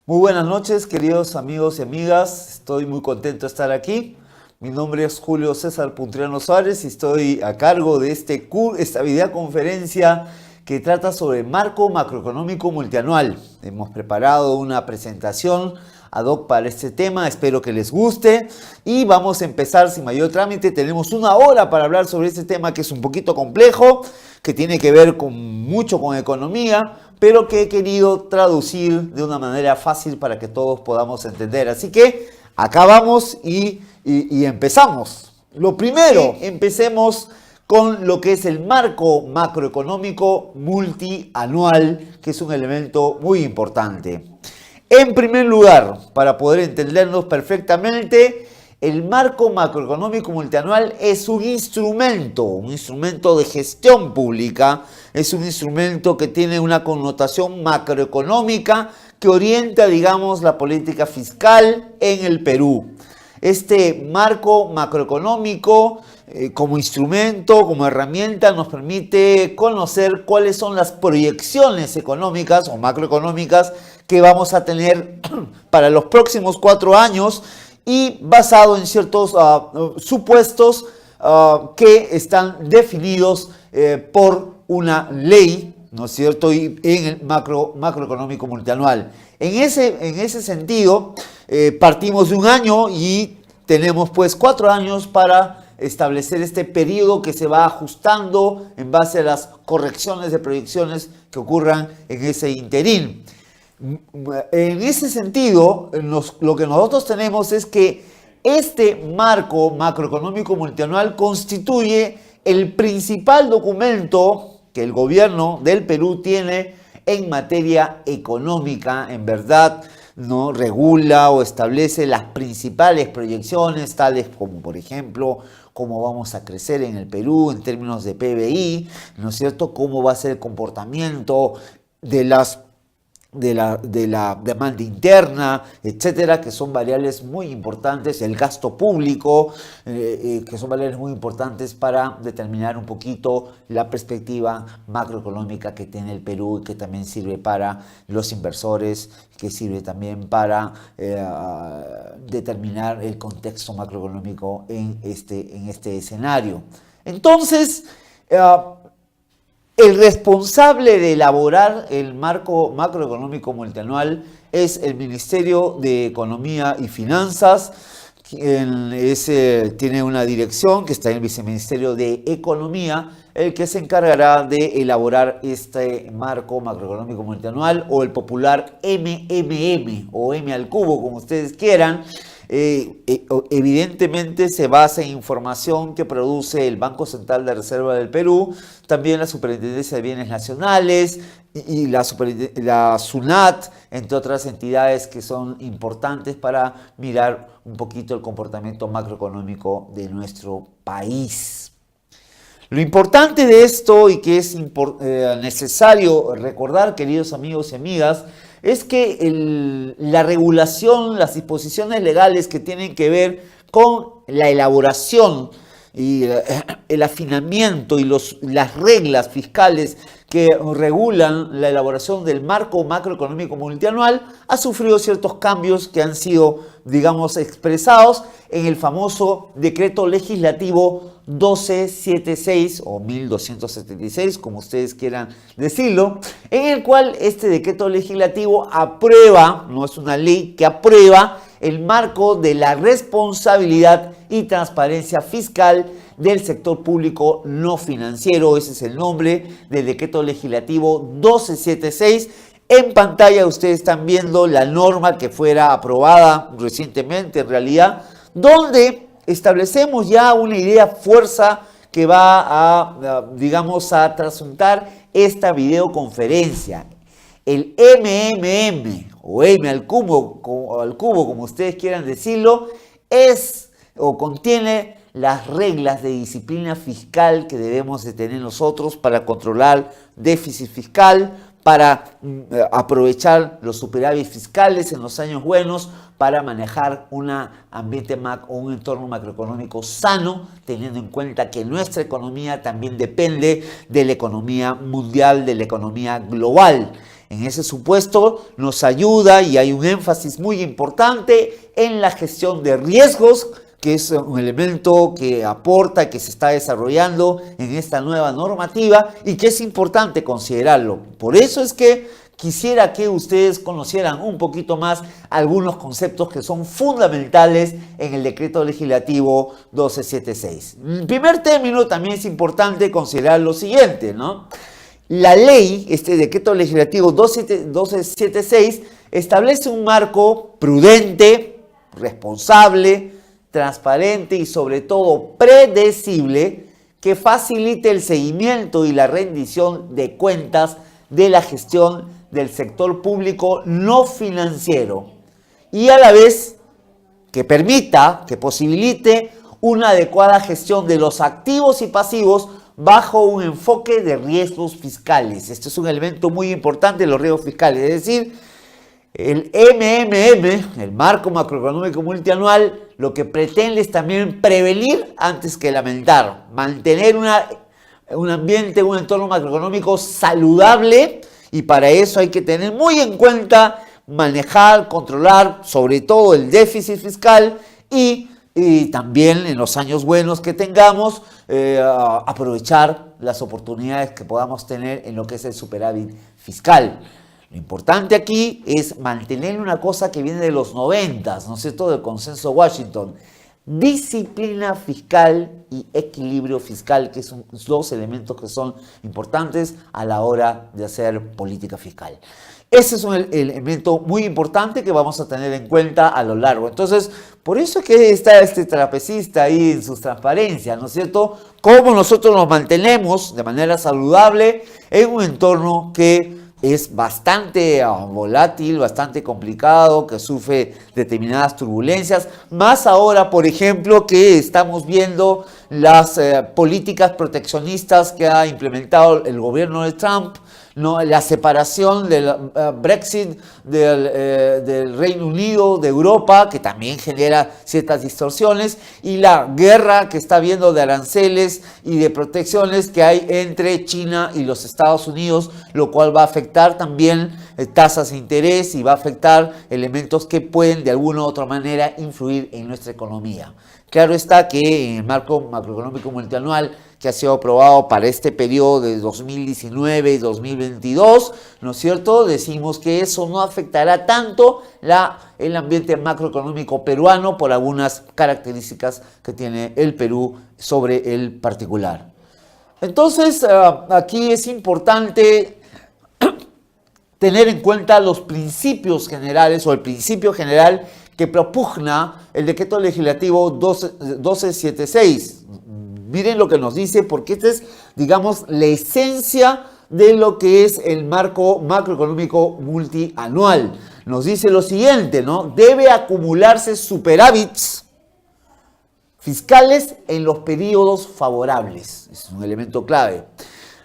Muy buenas noches, queridos amigos y amigas. Estoy muy contento de estar aquí. Mi nombre es Julio César Puntriano Suárez y estoy a cargo de esta videoconferencia que trata sobre el marco macroeconómico multianual. Hemos preparado una presentación ad hoc para este tema, espero que les guste y vamos a empezar sin mayor trámite. Tenemos una hora para hablar sobre este tema que es un poquito complejo, que tiene que ver mucho con economía, pero que he querido traducir de una manera fácil para que todos podamos entender. Así que acá vamos y empezamos. Lo primero, empecemos con lo que es el marco macroeconómico multianual, que es un elemento muy importante. En primer lugar, para poder entendernos perfectamente, el marco macroeconómico multianual es un instrumento de gestión pública, es un instrumento que tiene una connotación macroeconómica que orienta, digamos, la política fiscal en el Perú. Este marco macroeconómico como instrumento, como herramienta, nos permite conocer cuáles son las proyecciones económicas o macroeconómicas que vamos a tener para los próximos 4 años y basado en ciertos supuestos que están definidos por una ley, ¿no es cierto?, y en el macroeconómico multianual. En ese sentido, partimos de un año y tenemos pues 4 años para establecer este periodo que se va ajustando en base a las correcciones de proyecciones que ocurran en ese interín. En ese sentido, lo que nosotros tenemos es que este marco macroeconómico multianual constituye el principal documento que el gobierno del Perú tiene en materia económica. En verdad, no regula o establece las principales proyecciones, tales como, por ejemplo, cómo vamos a crecer en el Perú en términos de PBI, ¿no es cierto?, cómo va a ser el comportamiento de la demanda interna, etcétera, que son variables muy importantes, el gasto público, que son variables muy importantes para determinar un poquito la perspectiva macroeconómica que tiene el Perú y que también sirve para los inversores, que sirve también para determinar el contexto macroeconómico en este escenario. Entonces, el responsable de elaborar el marco macroeconómico multianual es el Ministerio de Economía y Finanzas. Tiene una dirección que está en el Viceministerio de Economía, el que se encargará de elaborar este marco macroeconómico multianual, o el popular MMM o M al cubo, como ustedes quieran. Evidentemente se basa en información que produce el Banco Central de Reserva del Perú, también la Superintendencia de Bienes Nacionales y la SUNAT, entre otras entidades que son importantes para mirar un poquito el comportamiento macroeconómico de nuestro país. Lo importante de esto, y que es necesario recordar, queridos amigos y amigas, es que la regulación, las disposiciones legales que tienen que ver con la elaboración y el afinamiento y las reglas fiscales que regulan la elaboración del marco macroeconómico multianual ha sufrido ciertos cambios que han sido, digamos, expresados en el famoso decreto legislativo 1276 o 1276, como ustedes quieran decirlo, en el cual este decreto legislativo aprueba, no es una ley, que aprueba el marco de la responsabilidad y transparencia fiscal del sector público no financiero. Ese es el nombre del decreto legislativo 1276. En pantalla ustedes están viendo la norma que fuera aprobada recientemente, en realidad, donde establecemos ya una idea fuerza que va a trasuntar esta videoconferencia. El MMM o M al cubo, como ustedes quieran decirlo, es o contiene las reglas de disciplina fiscal que debemos de tener nosotros para controlar déficit fiscal, para aprovechar los superávit fiscales en los años buenos, para manejar un entorno macroeconómico sano, teniendo en cuenta que nuestra economía también depende de la economía mundial, de la economía global. En ese supuesto nos ayuda y hay un énfasis muy importante en la gestión de riesgos, que es un elemento que aporta, que se está desarrollando en esta nueva normativa y que es importante considerarlo. Por eso es que quisiera que ustedes conocieran un poquito más algunos conceptos que son fundamentales en el decreto legislativo 1276. En primer término, también es importante considerar lo siguiente, ¿no? La ley, este decreto legislativo 1276, establece un marco prudente, responsable, transparente y sobre todo predecible que facilite el seguimiento y la rendición de cuentas de la gestión del sector público no financiero y a la vez que permita, que posibilite una adecuada gestión de los activos y pasivos bajo un enfoque de riesgos fiscales. Este es un elemento muy importante de los riesgos fiscales, es decir, el MMM, el marco macroeconómico multianual, lo que pretende es también prevenir antes que lamentar, mantener un ambiente, un entorno macroeconómico saludable, y para eso hay que tener muy en cuenta manejar, controlar sobre todo el déficit fiscal y también en los años buenos que tengamos aprovechar las oportunidades que podamos tener en lo que es el superávit fiscal. Lo importante aquí es mantener una cosa que viene de los 90, ¿no es cierto?, del consenso Washington. Disciplina fiscal y equilibrio fiscal, que son dos elementos que son importantes a la hora de hacer política fiscal. Ese es un elemento muy importante que vamos a tener en cuenta a lo largo. Entonces, por eso es que está este trapecista ahí en sus transparencias, ¿no es cierto? Cómo nosotros nos mantenemos de manera saludable en un entorno que es bastante volátil, bastante complicado, que sufre determinadas turbulencias. Más ahora, por ejemplo, que estamos viendo las políticas proteccionistas que ha implementado el gobierno de Trump, ¿no? La separación del Brexit del Reino Unido, de Europa, que también genera ciertas distorsiones, y la guerra que está habiendo de aranceles y de protecciones que hay entre China y los Estados Unidos, lo cual va a afectar también tasas de interés y va a afectar elementos que pueden de alguna u otra manera influir en nuestra economía. Claro está que en el marco macroeconómico multianual que ha sido aprobado para este periodo de 2019 y 2022, ¿no es cierto?, decimos que eso no afectará tanto el ambiente macroeconómico peruano por algunas características que tiene el Perú sobre el particular. Entonces, aquí es importante tener en cuenta los principios generales o el principio general que propugna el decreto legislativo 1276. Miren lo que nos dice, porque esta es, digamos, la esencia de lo que es el marco macroeconómico multianual. Nos dice lo siguiente, ¿no? Debe acumularse superávits fiscales en los periodos favorables. Es un elemento clave.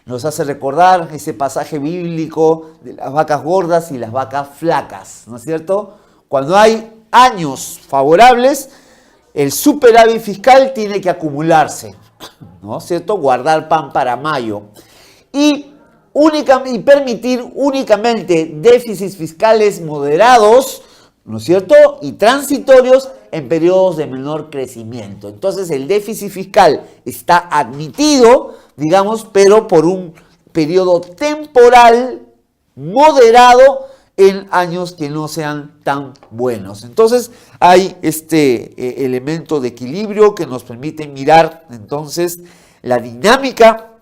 Nos hace recordar ese pasaje bíblico de las vacas gordas y las vacas flacas, ¿no es cierto? Cuando hay años favorables, el superávit fiscal tiene que acumularse, ¿no es cierto? Guardar pan para mayo. Y permitir únicamente déficits fiscales moderados, ¿no es cierto?, y transitorios en periodos de menor crecimiento. Entonces el déficit fiscal está admitido, digamos, pero por un periodo temporal moderado en años que no sean tan buenos. Entonces hay este elemento de equilibrio que nos permite mirar entonces la dinámica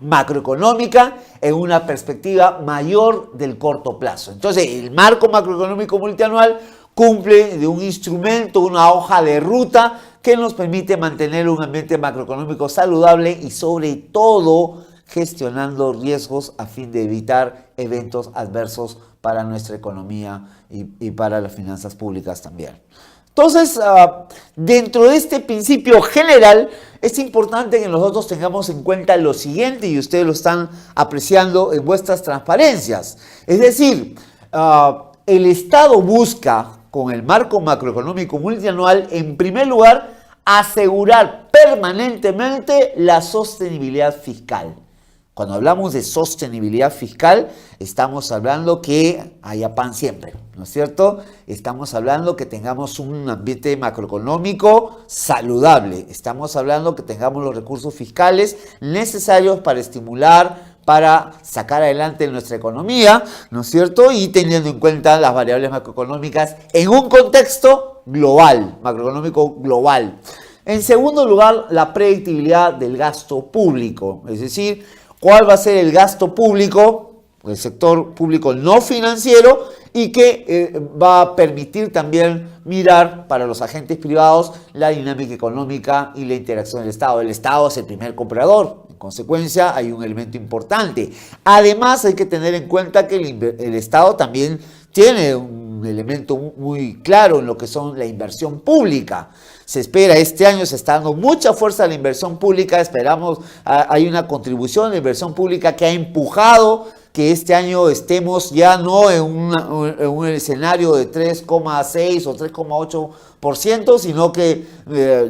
macroeconómica en una perspectiva mayor del corto plazo. Entonces el marco macroeconómico multianual cumple de un instrumento, una hoja de ruta que nos permite mantener un ambiente macroeconómico saludable y sobre todo gestionando riesgos a fin de evitar eventos adversos para nuestra economía y para las finanzas públicas también. Entonces, dentro de este principio general, es importante que nosotros tengamos en cuenta lo siguiente, y ustedes lo están apreciando en vuestras transparencias. Es decir, el Estado busca, con el marco macroeconómico multianual, en primer lugar, asegurar permanentemente la sostenibilidad fiscal. Cuando hablamos de sostenibilidad fiscal, estamos hablando que haya pan siempre, ¿no es cierto? Estamos hablando que tengamos un ambiente macroeconómico saludable. Estamos hablando que tengamos los recursos fiscales necesarios para estimular, para sacar adelante nuestra economía, ¿no es cierto? Y teniendo en cuenta las variables macroeconómicas en un contexto global, macroeconómico global. En segundo lugar, la predictibilidad del gasto público, es decir, cuál va a ser el gasto público, el sector público no financiero, y que va a permitir también mirar para los agentes privados la dinámica económica y la interacción del Estado. El Estado es el primer comprador, en consecuencia hay un elemento importante. Además hay que tener en cuenta que el Estado también tiene un elemento muy claro en lo que son la inversión pública. Se espera, este año se está dando mucha fuerza a la inversión pública, esperamos, hay una contribución de inversión pública que ha empujado que este año estemos ya no en un escenario de 3,6 o 3,8%, sino que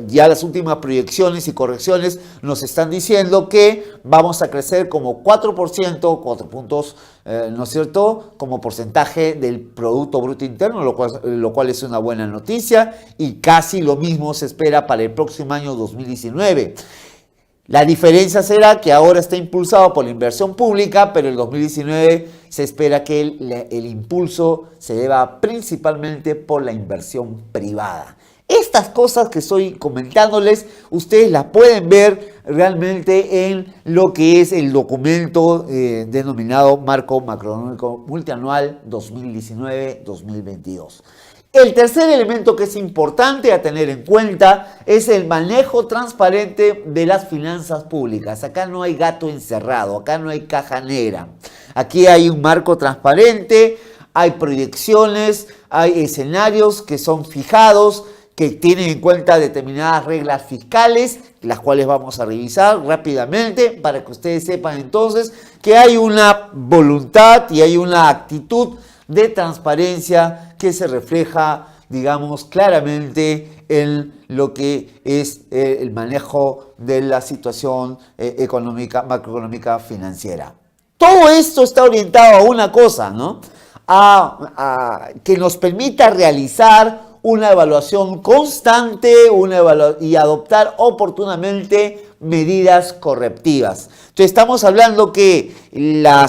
ya las últimas proyecciones y correcciones nos están diciendo que vamos a crecer como 4%, 4 puntos, ¿no es cierto?, como porcentaje del Producto Bruto Interno, lo cual es una buena noticia, y casi lo mismo se espera para el próximo año 2019. La diferencia será que ahora está impulsado por la inversión pública, pero en el 2019 se espera que el impulso se deba principalmente por la inversión privada. Estas cosas que estoy comentándoles, ustedes las pueden ver realmente en lo que es el documento denominado Marco Macroeconómico Multianual 2019-2022. El tercer elemento que es importante a tener en cuenta es el manejo transparente de las finanzas públicas. Acá no hay gato encerrado, acá no hay caja negra. Aquí hay un marco transparente, hay proyecciones, hay escenarios que son fijados, que tienen en cuenta determinadas reglas fiscales, las cuales vamos a revisar rápidamente para que ustedes sepan entonces que hay una voluntad y hay una actitud de transparencia que se refleja, digamos, claramente en lo que es el manejo de la situación económica, macroeconómica, financiera. Todo esto está orientado a una cosa, ¿no? A que nos permita realizar una evaluación constante y adoptar oportunamente medidas correctivas. Entonces estamos hablando que la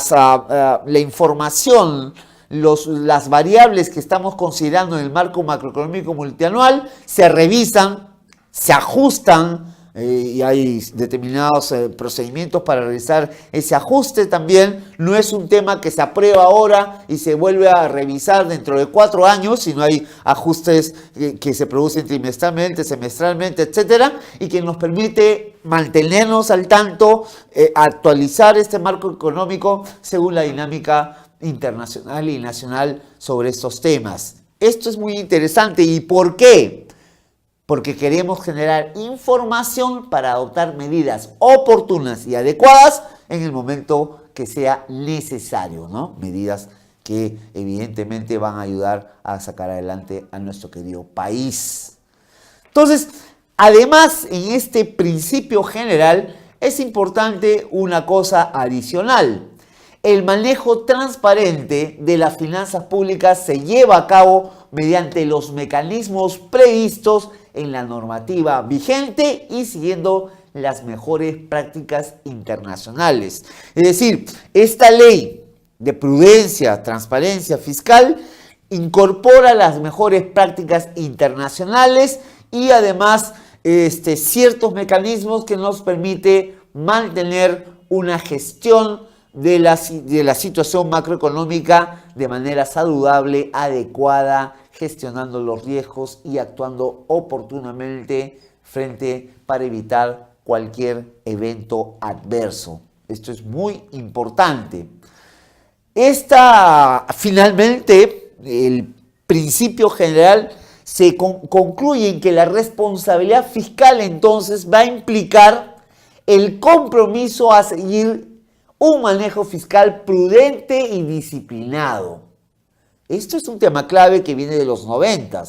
información, las variables que estamos considerando en el marco macroeconómico multianual se revisan, se ajustan y hay determinados procedimientos para realizar ese ajuste también. No es un tema que se aprueba ahora y se vuelve a revisar dentro de 4 años, sino hay ajustes que se producen trimestralmente, semestralmente, etcétera, y que nos permite mantenernos al tanto, actualizar este marco económico según la dinámica internacional y nacional sobre estos temas. Esto es muy interesante. ¿Y por qué? Porque queremos generar información para adoptar medidas oportunas y adecuadas en el momento que sea necesario, ¿no? Medidas que evidentemente van a ayudar a sacar adelante a nuestro querido país. Entonces, además, en este principio general es importante una cosa adicional. El manejo transparente de las finanzas públicas se lleva a cabo mediante los mecanismos previstos en la normativa vigente y siguiendo las mejores prácticas internacionales. Es decir, esta ley de prudencia, transparencia fiscal incorpora las mejores prácticas internacionales y además ciertos mecanismos que nos permite mantener una gestión de la situación macroeconómica de manera saludable, adecuada, gestionando los riesgos y actuando oportunamente para evitar cualquier evento adverso. Esto es muy importante. Finalmente, el principio general se concluye en que la responsabilidad fiscal entonces va a implicar el compromiso a seguir un manejo fiscal prudente y disciplinado. Esto es un tema clave que viene de los 90.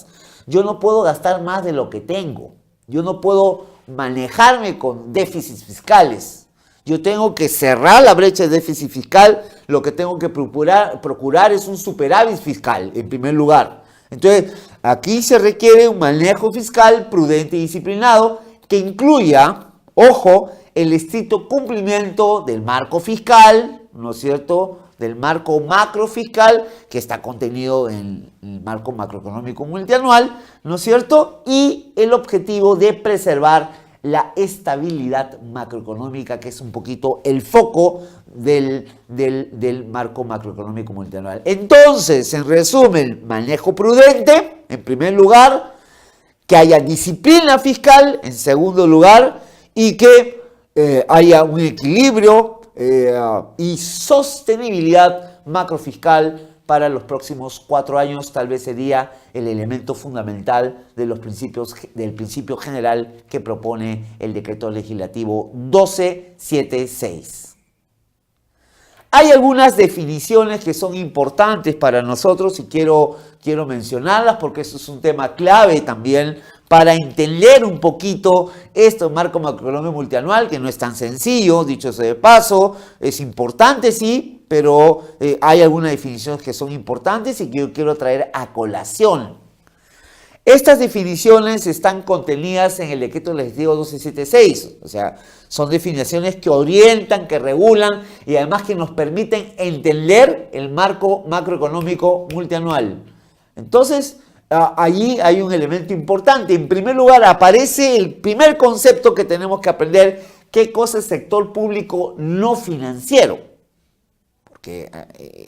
Yo no puedo gastar más de lo que tengo. Yo no puedo manejarme con déficits fiscales. yo tengo que cerrar la brecha de déficit fiscal, lo que tengo que procurar es un superávit fiscal, en primer lugar. Entonces, aquí se requiere un manejo fiscal prudente y disciplinado que incluya, ojo, el estricto cumplimiento del marco fiscal, ¿no es cierto?, del marco macrofiscal que está contenido en el marco macroeconómico multianual, ¿no es cierto?, y el objetivo de preservar la estabilidad macroeconómica, que es un poquito el foco del marco macroeconómico multianual. Entonces, en resumen, manejo prudente, en primer lugar, que haya disciplina fiscal, en segundo lugar, y que haya un equilibrio y sostenibilidad macrofiscal para los próximos 4 años. Tal vez sería el elemento fundamental de los principios, del principio general que propone el decreto legislativo 1276. Hay algunas definiciones que son importantes para nosotros y quiero mencionarlas porque eso es un tema clave también para entender un poquito este marco macroeconómico multianual, que no es tan sencillo, dicho sea de paso, es importante sí, pero hay algunas definiciones que son importantes y que yo quiero traer a colación. Estas definiciones están contenidas en el decreto legislativo 1276, o sea, son definiciones que orientan, que regulan y además que nos permiten entender el marco macroeconómico multianual. Entonces, allí hay un elemento importante. En primer lugar, aparece el primer concepto que tenemos que aprender, qué cosa es sector público no financiero. Porque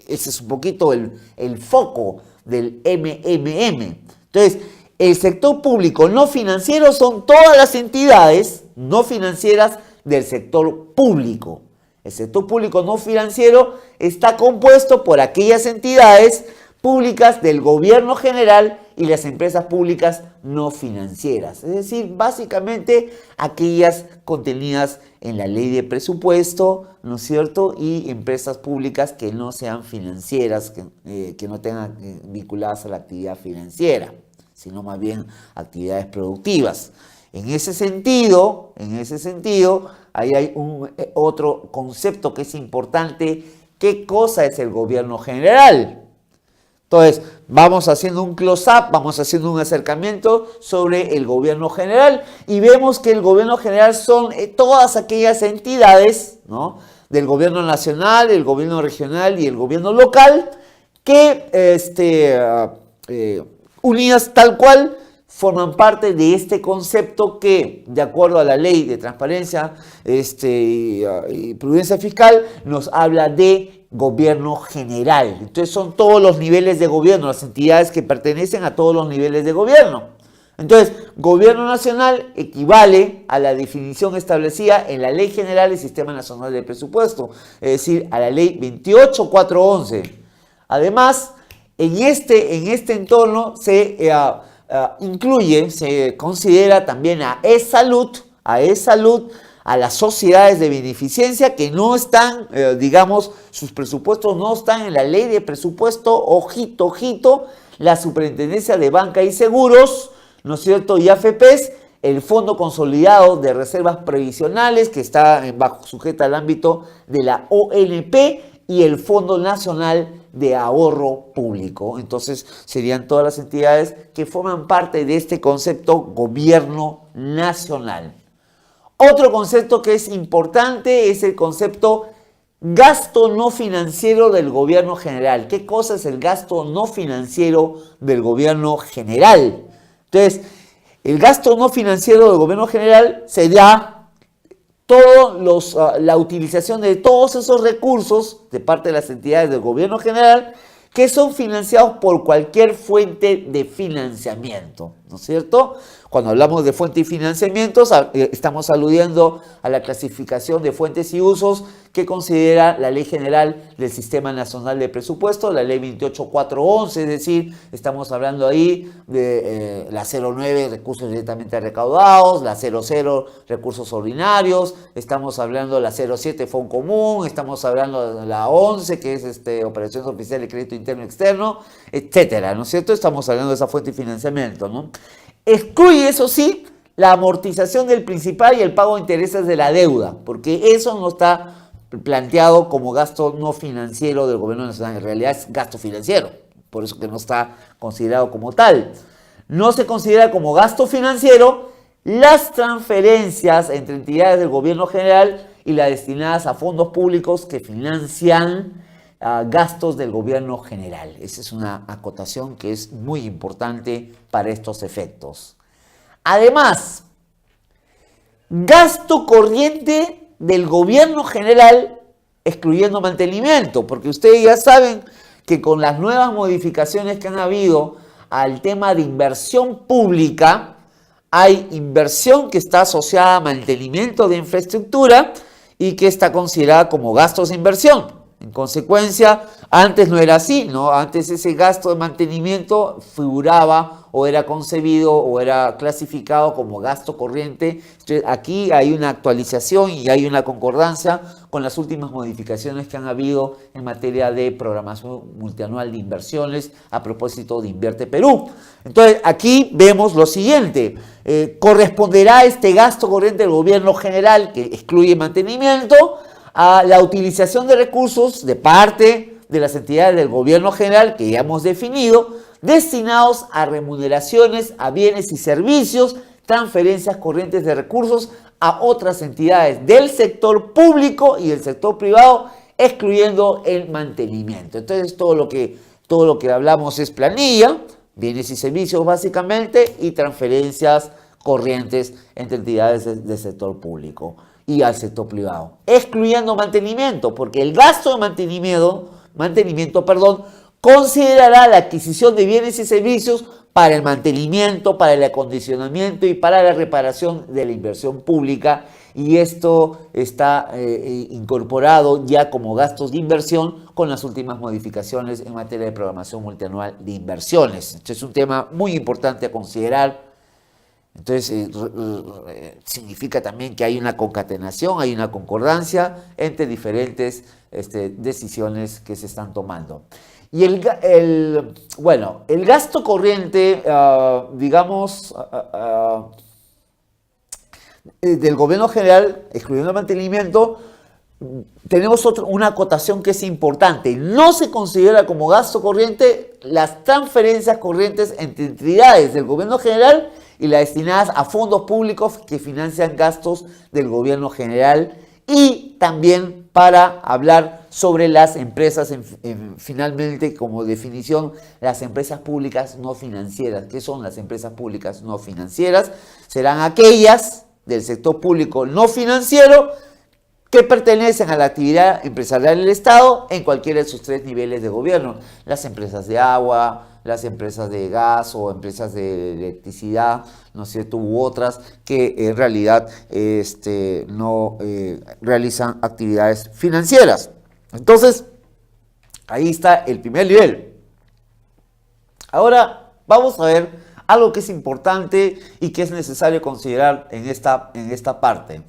ese es un poquito el foco del MMM. Entonces, el sector público no financiero son todas las entidades no financieras del sector público. El sector público no financiero está compuesto por aquellas entidades públicas del gobierno general y las empresas públicas no financieras. Es decir, básicamente aquellas contenidas en la ley de presupuesto, ¿no es cierto? Y empresas públicas que no sean financieras, que no tengan vinculadas a la actividad financiera, sino más bien actividades productivas. En ese sentido, ahí hay otro concepto que es importante. ¿Qué cosa es el gobierno general? Entonces, vamos haciendo un close-up, vamos haciendo un acercamiento sobre el gobierno general y vemos que el gobierno general son todas aquellas entidades, ¿no?, del gobierno nacional, el gobierno regional y el gobierno local que unidas tal cual forman parte de este concepto que, de acuerdo a la ley de transparencia y prudencia fiscal, nos habla de gobierno general. Entonces son todos los niveles de gobierno, las entidades que pertenecen a todos los niveles de gobierno. Entonces, gobierno nacional equivale a la definición establecida en la Ley General del Sistema Nacional de Presupuesto, es decir, a la Ley 28411. Además, en este entorno se se considera también a e-Salud, a las sociedades de beneficencia que no están, sus presupuestos no están en la ley de presupuesto, ojito, la Superintendencia de Banca y Seguros, ¿no es cierto?, y AFPs, el Fondo Consolidado de Reservas Previsionales, que está sujeta al ámbito de la ONP, y el Fondo Nacional de Ahorro Público. Entonces, serían todas las entidades que forman parte de este concepto gobierno nacional. Otro concepto que es importante es el concepto gasto no financiero del gobierno general. ¿Qué cosa es el gasto no financiero del gobierno general? Entonces, el gasto no financiero del gobierno general sería la utilización de todos esos recursos de parte de las entidades del gobierno general que son financiados por cualquier fuente de financiamiento, ¿no es cierto? Cuando hablamos de fuente y financiamientos, estamos aludiendo a la clasificación de fuentes y usos que considera la Ley General del Sistema Nacional de Presupuesto, la Ley 28411, es decir, estamos hablando ahí de la 09, recursos directamente recaudados, la 00, recursos ordinarios, estamos hablando de la 07, Fondo Común, estamos hablando de la 11, que es operaciones oficiales de crédito interno y externo, etcétera, ¿no es cierto? Estamos hablando de esa fuente de financiamiento, ¿no? Excluye, eso sí, la amortización del principal y el pago de intereses de la deuda, porque eso no está planteado como gasto no financiero del gobierno nacional, en realidad es gasto financiero, por eso que no está considerado como tal. No se considera como gasto financiero las transferencias entre entidades del gobierno general y las destinadas a fondos públicos que financian gastos del gobierno general. Esa es una acotación que es muy importante para estos efectos. Además, gasto corriente del gobierno general, excluyendo mantenimiento, porque ustedes ya saben que con las nuevas modificaciones que han habido al tema de inversión pública, hay inversión que está asociada a mantenimiento de infraestructura y que está considerada como gastos de inversión. En consecuencia, antes no era así, ¿no? Antes ese gasto de mantenimiento figuraba o era concebido o era clasificado como gasto corriente. Entonces, aquí hay una actualización y hay una concordancia con las últimas modificaciones que han habido en materia de programación multianual de inversiones a propósito de Invierte Perú. Entonces, aquí vemos lo siguiente. Corresponderá este gasto corriente del gobierno general, que excluye mantenimiento, a la utilización de recursos de parte de las entidades del gobierno general que ya hemos definido, destinados a remuneraciones, a bienes y servicios, transferencias corrientes de recursos a otras entidades del sector público y del sector privado, excluyendo el mantenimiento. Entonces todo lo que hablamos es planilla, bienes y servicios básicamente, y transferencias corrientes entre entidades del sector público y al sector privado, excluyendo mantenimiento, porque el gasto de mantenimiento, considerará la adquisición de bienes y servicios para el mantenimiento, para el acondicionamiento y para la reparación de la inversión pública, y esto está incorporado ya como gastos de inversión con las últimas modificaciones en materia de programación multianual de inversiones. Este es un tema muy importante a considerar. Entonces, significa también que hay una concatenación, hay una concordancia entre diferentes decisiones que se están tomando. Y el gasto corriente, del gobierno general, excluyendo el mantenimiento, tenemos una acotación que es importante. No se considera como gasto corriente las transferencias corrientes entre entidades del gobierno general y las destinadas a fondos públicos que financian gastos del gobierno general, y también para hablar sobre las empresas, finalmente como definición, las empresas públicas no financieras. ¿Qué son las empresas públicas no financieras? Serán aquellas del sector público no financiero que pertenecen a la actividad empresarial del Estado en cualquiera de sus tres niveles de gobierno. Las empresas de agua, las empresas de gas o empresas de electricidad, ¿no es cierto?, u otras que en realidad no realizan actividades financieras. Entonces, ahí está el primer nivel. Ahora vamos a ver algo que es importante y que es necesario considerar en esta parte.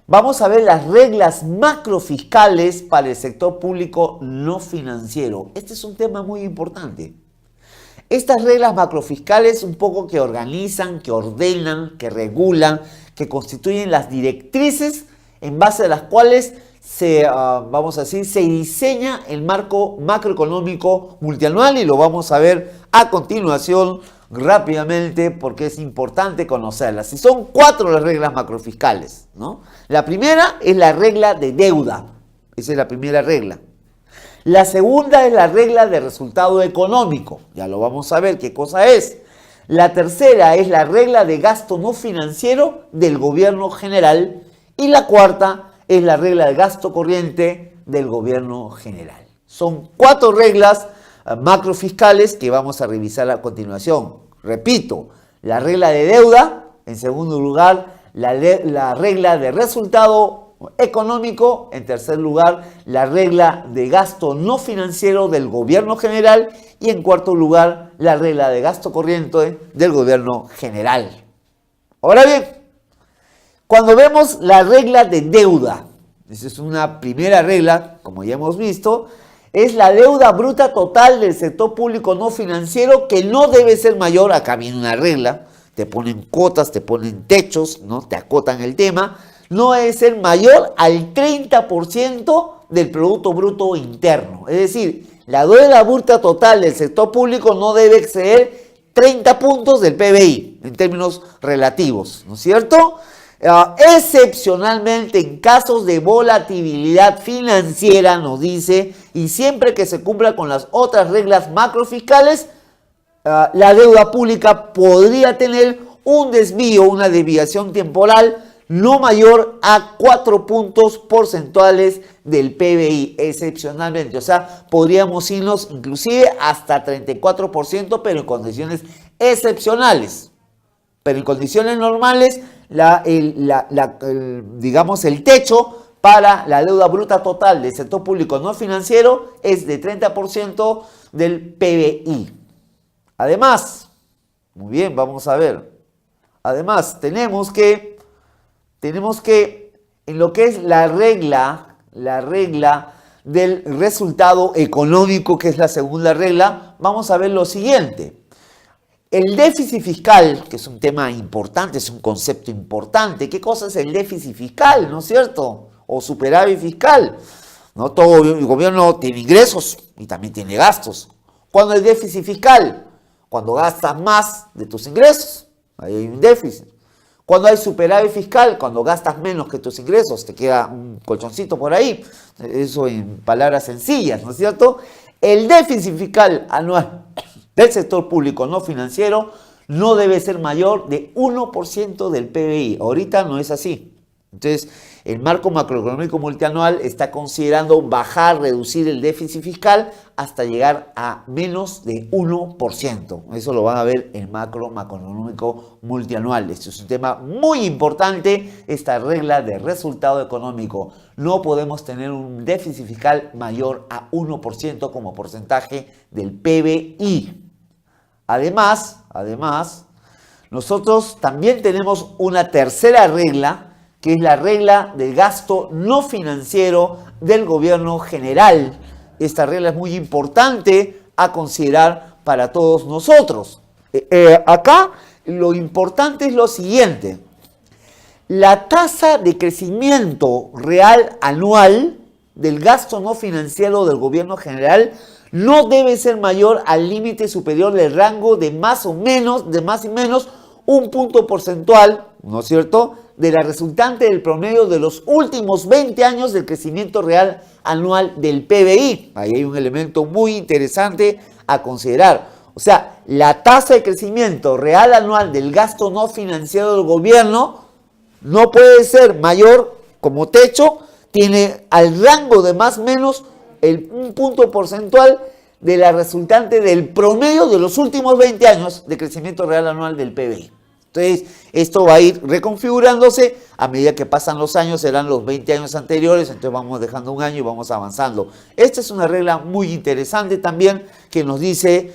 Vamos a ver las reglas macrofiscales para el sector público no financiero. Este es un tema muy importante. Estas reglas macrofiscales un poco que organizan, que ordenan, que regulan, que constituyen las directrices en base a las cuales se diseña el marco macroeconómico multianual, y lo vamos a ver a continuación rápidamente porque es importante conocerlas. Y son 4 las reglas macrofiscales, ¿no? La primera es la regla de deuda. Esa es la primera regla. La segunda es la regla de resultado económico. Ya lo vamos a ver qué cosa es. La tercera es la regla de gasto no financiero del gobierno general. Y la cuarta es la regla de gasto corriente del gobierno general. Son 4 reglas macrofiscales que vamos a revisar a continuación. Repito, la regla de deuda, en segundo lugar, la regla de resultado económico, en tercer lugar, la regla de gasto no financiero del gobierno general, y en cuarto lugar, la regla de gasto corriente del gobierno general. Ahora bien, cuando vemos la regla de deuda, esa es una primera regla, como ya hemos visto, es la deuda bruta total del sector público no financiero, que no debe ser mayor, acá viene una regla, te ponen cuotas, te ponen techos, ¿no? Te acotan el tema, no debe ser mayor al 30% del Producto Bruto Interno. Es decir, la deuda bruta total del sector público no debe exceder 30 puntos del PBI en términos relativos, ¿no es cierto? Excepcionalmente en casos de volatilidad financiera, nos dice, y siempre que se cumpla con las otras reglas macrofiscales, la deuda pública podría tener un desvío, una desviación temporal no mayor a 4 puntos porcentuales del PBI, excepcionalmente. O sea, podríamos irnos inclusive hasta 34%, pero en condiciones excepcionales. Pero en condiciones normales, digamos, el techo para la deuda bruta total del sector público no financiero es de 30% del PBI. Además, muy bien, vamos a ver. Además, tenemos que en lo que es la regla del resultado económico, que es la segunda regla, vamos a ver lo siguiente. El déficit fiscal, que es un tema importante, es un concepto importante. ¿Qué cosa es el déficit fiscal, no es cierto? O superávit fiscal. No todo el gobierno tiene ingresos y también tiene gastos. ¿Cuándo hay déficit fiscal? Cuando gastas más de tus ingresos, ahí hay un déficit. Cuando hay superávit fiscal, cuando gastas menos que tus ingresos, te queda un colchoncito por ahí. Eso en palabras sencillas, ¿no es cierto? El déficit fiscal anual del sector público no financiero no debe ser mayor de 1% del PBI. Ahorita no es así. Entonces, el marco macroeconómico multianual está considerando bajar, reducir el déficit fiscal hasta llegar a menos de 1%. Eso lo van a ver en marco macroeconómico multianual. Esto es un tema muy importante, esta regla de resultado económico. No podemos tener un déficit fiscal mayor a 1% como porcentaje del PBI. Además, nosotros también tenemos una tercera regla, que es la regla del gasto no financiero del gobierno general. Esta regla es muy importante a considerar para todos nosotros. Acá lo importante es lo siguiente. La tasa de crecimiento real anual del gasto no financiero del gobierno general no debe ser mayor al límite superior del rango de más y menos un punto porcentual, ¿no es cierto?, de la resultante del promedio de los últimos 20 años del crecimiento real anual del PBI. Ahí hay un elemento muy interesante a considerar. O sea, la tasa de crecimiento real anual del gasto no financiero del gobierno no puede ser mayor como techo, tiene al rango de más o menos un punto porcentual de la resultante del promedio de los últimos 20 años de crecimiento real anual del PBI. Entonces, esto va a ir reconfigurándose a medida que pasan los años, serán los 20 años anteriores, entonces vamos dejando un año y vamos avanzando. Esta es una regla muy interesante también que nos dice,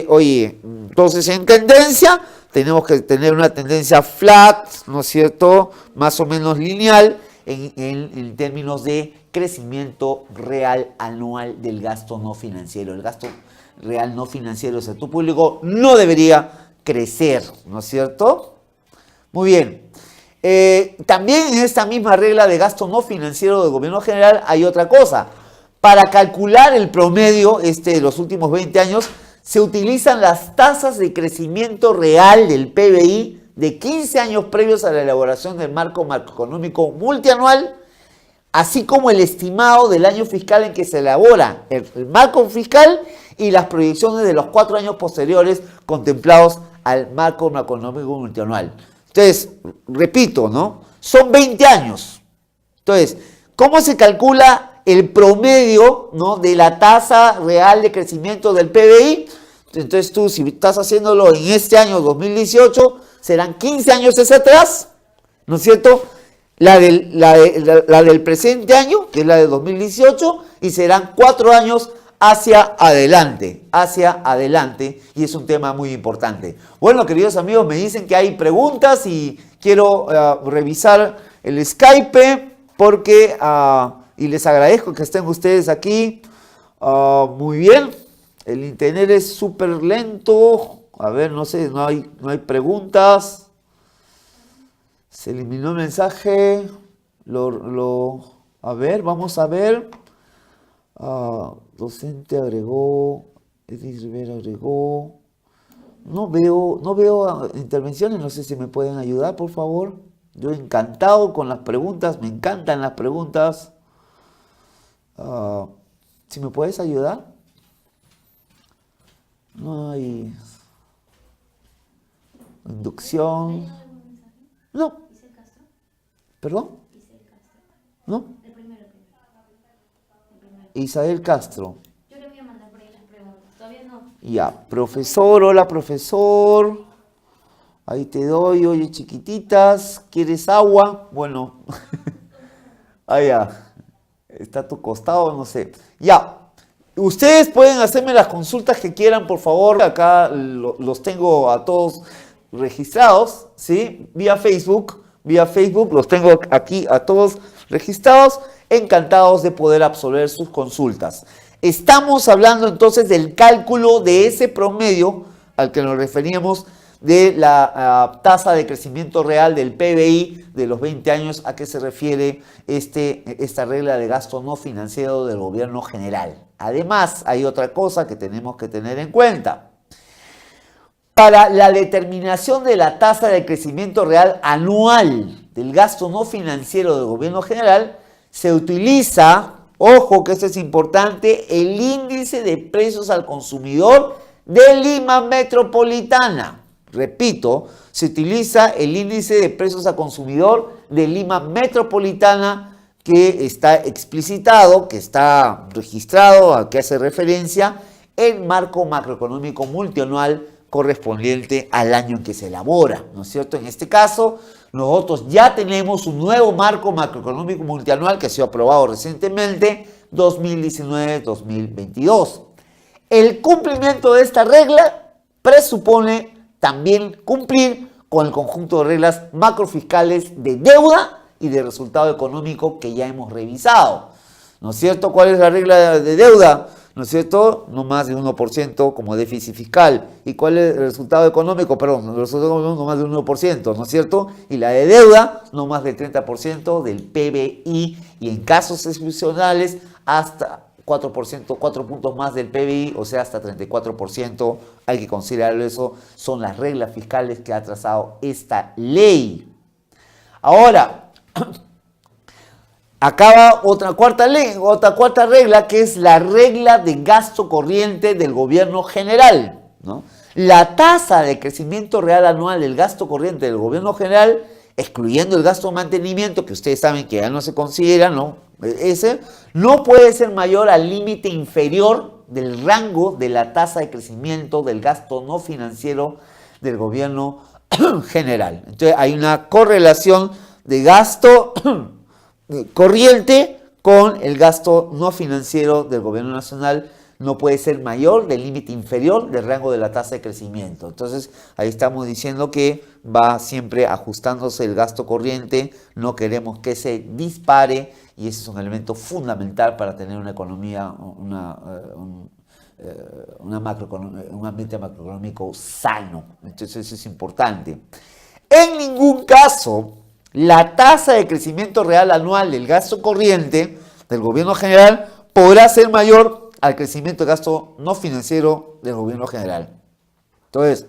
oye, entonces en tendencia, tenemos que tener una tendencia flat, ¿no es cierto?, más o menos lineal en términos de crecimiento real anual del gasto no financiero. El gasto real no financiero del sector público no debería crecer, ¿no es cierto? Muy bien. También en esta misma regla de gasto no financiero del gobierno general hay otra cosa. Para calcular el promedio de los últimos 20 años, se utilizan las tasas de crecimiento real del PBI de 15 años previos a la elaboración del marco macroeconómico multianual, así como el estimado del año fiscal en que se elabora el marco fiscal y las proyecciones de los 4 años posteriores contemplados al marco macroeconómico multianual. Entonces, repito, ¿no? Son 20 años. Entonces, ¿cómo se calcula el promedio, ¿no?, de la tasa real de crecimiento del PBI? Entonces tú, si estás haciéndolo en este año 2018, serán 15 años hacia atrás, ¿no es cierto?, la del presente año, que es la de 2018, y serán 4 años hacia adelante, y es un tema muy importante. Bueno, queridos amigos, me dicen que hay preguntas y quiero revisar el Skype porque, y les agradezco que estén ustedes aquí. Muy bien, el internet es súper lento, A ver, no sé, no hay preguntas. Se eliminó el mensaje. A ver, vamos a ver. Docente agregó. Edith Rivera agregó. No veo intervenciones, no sé si me pueden ayudar, por favor. Yo encantado con las preguntas, me encantan las preguntas. Si me puedes ayudar. No hay inducción. No. ¿Perdón? ¿No? Isabel Castro. Yo le voy a mandar por ahí las preguntas. Todavía no. Ya, profesor, hola profesor. Ahí te doy, oye chiquititas, ¿quieres agua? Bueno, ya, está a tu costado, no sé. Ya, ustedes pueden hacerme las consultas que quieran, por favor. Acá los tengo a todos registrados, ¿sí? Vía Facebook, los tengo aquí a todos registrados, encantados de poder absolver sus consultas. Estamos hablando entonces del cálculo de ese promedio al que nos referíamos de la tasa de crecimiento real del PBI de los 20 años, a qué se refiere esta regla de gasto no financiero del gobierno general. Además, hay otra cosa que tenemos que tener en cuenta. Para la determinación de la tasa de crecimiento real anual del gasto no financiero del gobierno general, se utiliza, ojo que esto es importante, el índice de precios al consumidor de Lima Metropolitana. Repito, se utiliza el índice de precios al consumidor de Lima Metropolitana que está explicitado, que está registrado, a que hace referencia el marco macroeconómico multianual correspondiente al año en que se elabora, ¿no es cierto? En este caso, nosotros ya tenemos un nuevo marco macroeconómico multianual que ha sido aprobado recientemente, 2019-2022. El cumplimiento de esta regla presupone también cumplir con el conjunto de reglas macrofiscales de deuda y de resultado económico que ya hemos revisado. ¿No es cierto? ¿Cuál es la regla de deuda? ¿No es cierto? No más de 1% como déficit fiscal. ¿Y cuál es el resultado económico? Perdón, el resultado económico no más de 1%, ¿no es cierto? Y la de deuda, no más del 30% del PBI y en casos excepcionales hasta 4%, 4 puntos más del PBI, o sea, hasta 34%, hay que considerarlo eso, son las reglas fiscales que ha trazado esta ley. Ahora, acaba otra cuarta regla, que es la regla de gasto corriente del gobierno general, ¿no? La tasa de crecimiento real anual del gasto corriente del gobierno general, excluyendo el gasto de mantenimiento, que ustedes saben que ya no se considera, ¿no? Ese no puede ser mayor al límite inferior del rango de la tasa de crecimiento del gasto no financiero del gobierno general. Entonces hay una correlación de gasto corriente con el gasto no financiero del gobierno nacional. No puede ser mayor del límite inferior del rango de la tasa de crecimiento. Entonces, ahí estamos diciendo que va siempre ajustándose el gasto corriente, no queremos que se dispare y ese es un elemento fundamental para tener una economía, un ambiente macroeconómico sano. Entonces, eso es importante. En ningún caso, la tasa de crecimiento real anual del gasto corriente del gobierno general podrá ser mayor al crecimiento de gasto no financiero del gobierno general. Entonces,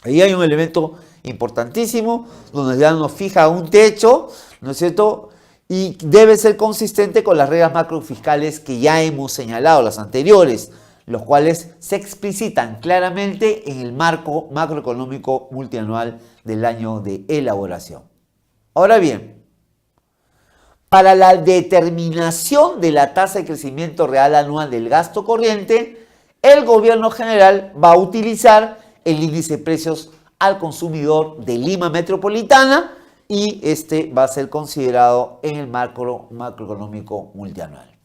ahí hay un elemento importantísimo donde ya nos fija un techo, ¿no es cierto? Y debe ser consistente con las reglas macrofiscales que ya hemos señalado, las anteriores, los cuales se explicitan claramente en el marco macroeconómico multianual del año de elaboración. Ahora bien, para la determinación de la tasa de crecimiento real anual del gasto corriente, el gobierno general va a utilizar el índice de precios al consumidor de Lima Metropolitana y este va a ser considerado en el marco macroeconómico multianual.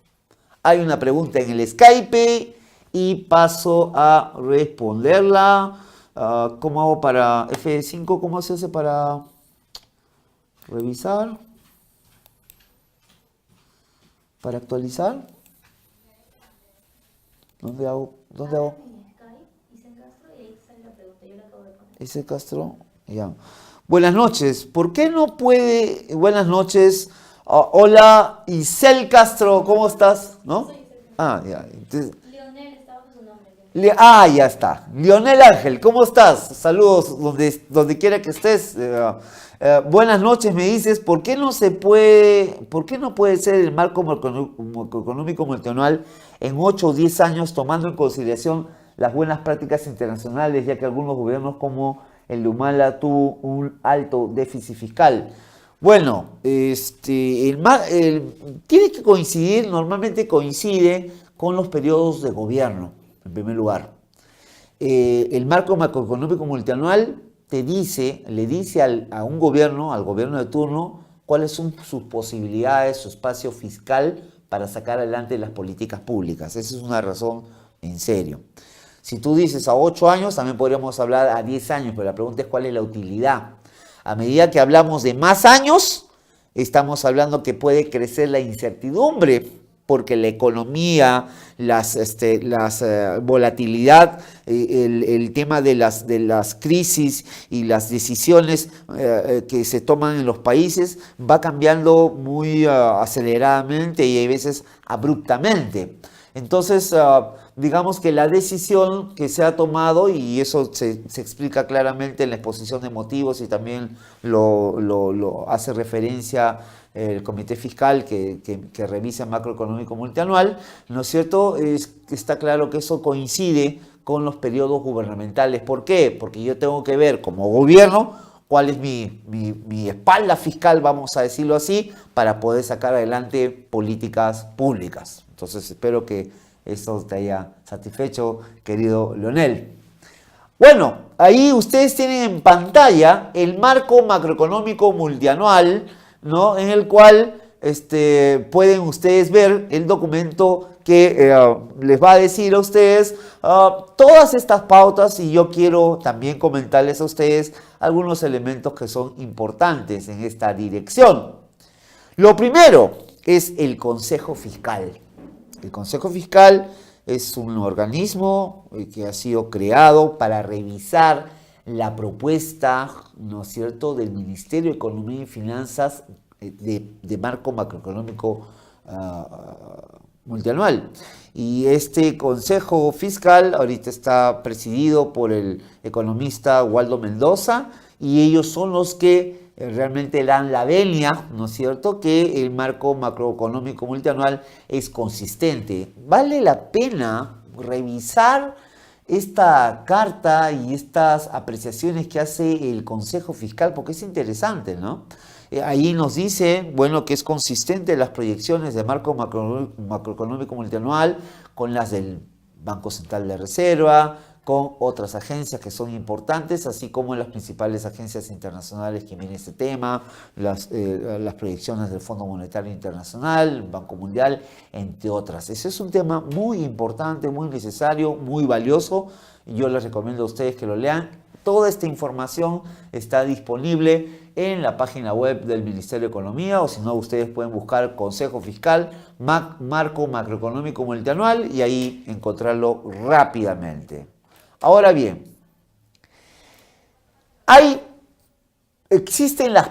Hay una pregunta en el Skype y paso a responderla. ¿Cómo hago para F5? ¿Cómo se hace para revisar? ¿Para actualizar? ¿Dónde hago? En Skype, Isen Castro, y ahí sale la pregunta. Ese Castro, ya. Buenas noches. ¿Por qué no puede? Buenas noches. Hola, Isel Castro, ¿cómo estás? ¿No? Soy Isabel. Ah, ya. Entonces, Leonel está bajo su nombre. ya está. Leonel Ángel, ¿cómo estás? Saludos donde quiera que estés. Buenas noches, me dices, ¿por qué no puede ser el marco macroeconómico multianual en 8 o 10 años, tomando en consideración las buenas prácticas internacionales, ya que algunos gobiernos como el de Humala tuvo un alto déficit fiscal? Bueno, tiene que coincidir, normalmente coincide con los periodos de gobierno, en primer lugar. El marco macroeconómico multianual le dice a un gobierno, al gobierno de turno, cuáles son sus posibilidades, su espacio fiscal para sacar adelante las políticas públicas. Esa es una razón en serio. Si tú dices a 8 años, también podríamos hablar a 10 años, pero la pregunta es cuál es la utilidad. A medida que hablamos de más años, estamos hablando que puede crecer la incertidumbre, porque la economía, la volatilidad, el tema de las crisis y las decisiones que se toman en los países va cambiando muy aceleradamente y a veces abruptamente. Entonces, digamos que la decisión que se ha tomado, y eso se explica claramente en la exposición de motivos y también lo hace referencia el Comité Fiscal que revisa el macroeconómico multianual, ¿no es cierto? Está claro que eso coincide con los periodos gubernamentales. ¿Por qué? Porque yo tengo que ver como gobierno cuál es mi espalda fiscal, vamos a decirlo así, para poder sacar adelante políticas públicas. Entonces espero que esto te haya satisfecho, querido Leonel. Bueno, ahí ustedes tienen en pantalla el marco macroeconómico multianual, ¿no? En el cual pueden ustedes ver el documento que les va a decir a ustedes todas estas pautas, y yo quiero también comentarles a ustedes algunos elementos que son importantes en esta dirección. Lo primero es el Consejo Fiscal. El Consejo Fiscal es un organismo que ha sido creado para revisar la propuesta, ¿no es cierto?, del Ministerio de Economía y Finanzas de marco macroeconómico multianual. Y este Consejo Fiscal ahorita está presidido por el economista Waldo Mendoza, y ellos son los que realmente dan la venia, ¿no es cierto?, que el marco macroeconómico multianual es consistente. Vale la pena revisar esta carta y estas apreciaciones que hace el Consejo Fiscal, porque es interesante, ¿no? Ahí nos dice, bueno, que es consistente las proyecciones de marco macroeconómico multianual con las del Banco Central de Reserva, con otras agencias que son importantes, así como las principales agencias internacionales que miran este tema, las proyecciones del Fondo Monetario Internacional, Banco Mundial, entre otras. Ese es un tema muy importante, muy necesario, muy valioso, y yo les recomiendo a ustedes que lo lean. Toda esta información está disponible en la página web del Ministerio de Economía, o si no, ustedes pueden buscar Consejo Fiscal, marco macroeconómico multianual, y ahí encontrarlo rápidamente. Ahora bien, existen los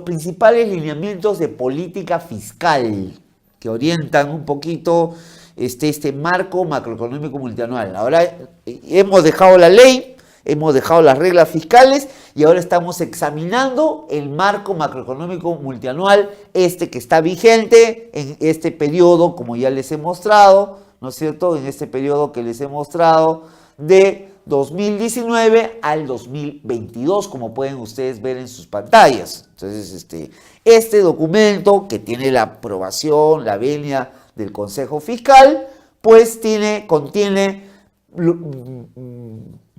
principales lineamientos de política fiscal que orientan un poquito este marco macroeconómico multianual. Ahora hemos dejado la ley, hemos dejado las reglas fiscales, y ahora estamos examinando el marco macroeconómico multianual, que está vigente en este periodo, como ya les he mostrado, ¿no es cierto?, en este periodo que les he mostrado de 2019 al 2022, como pueden ustedes ver en sus pantallas. Entonces, este documento, que tiene la aprobación, la venia del Consejo Fiscal, pues contiene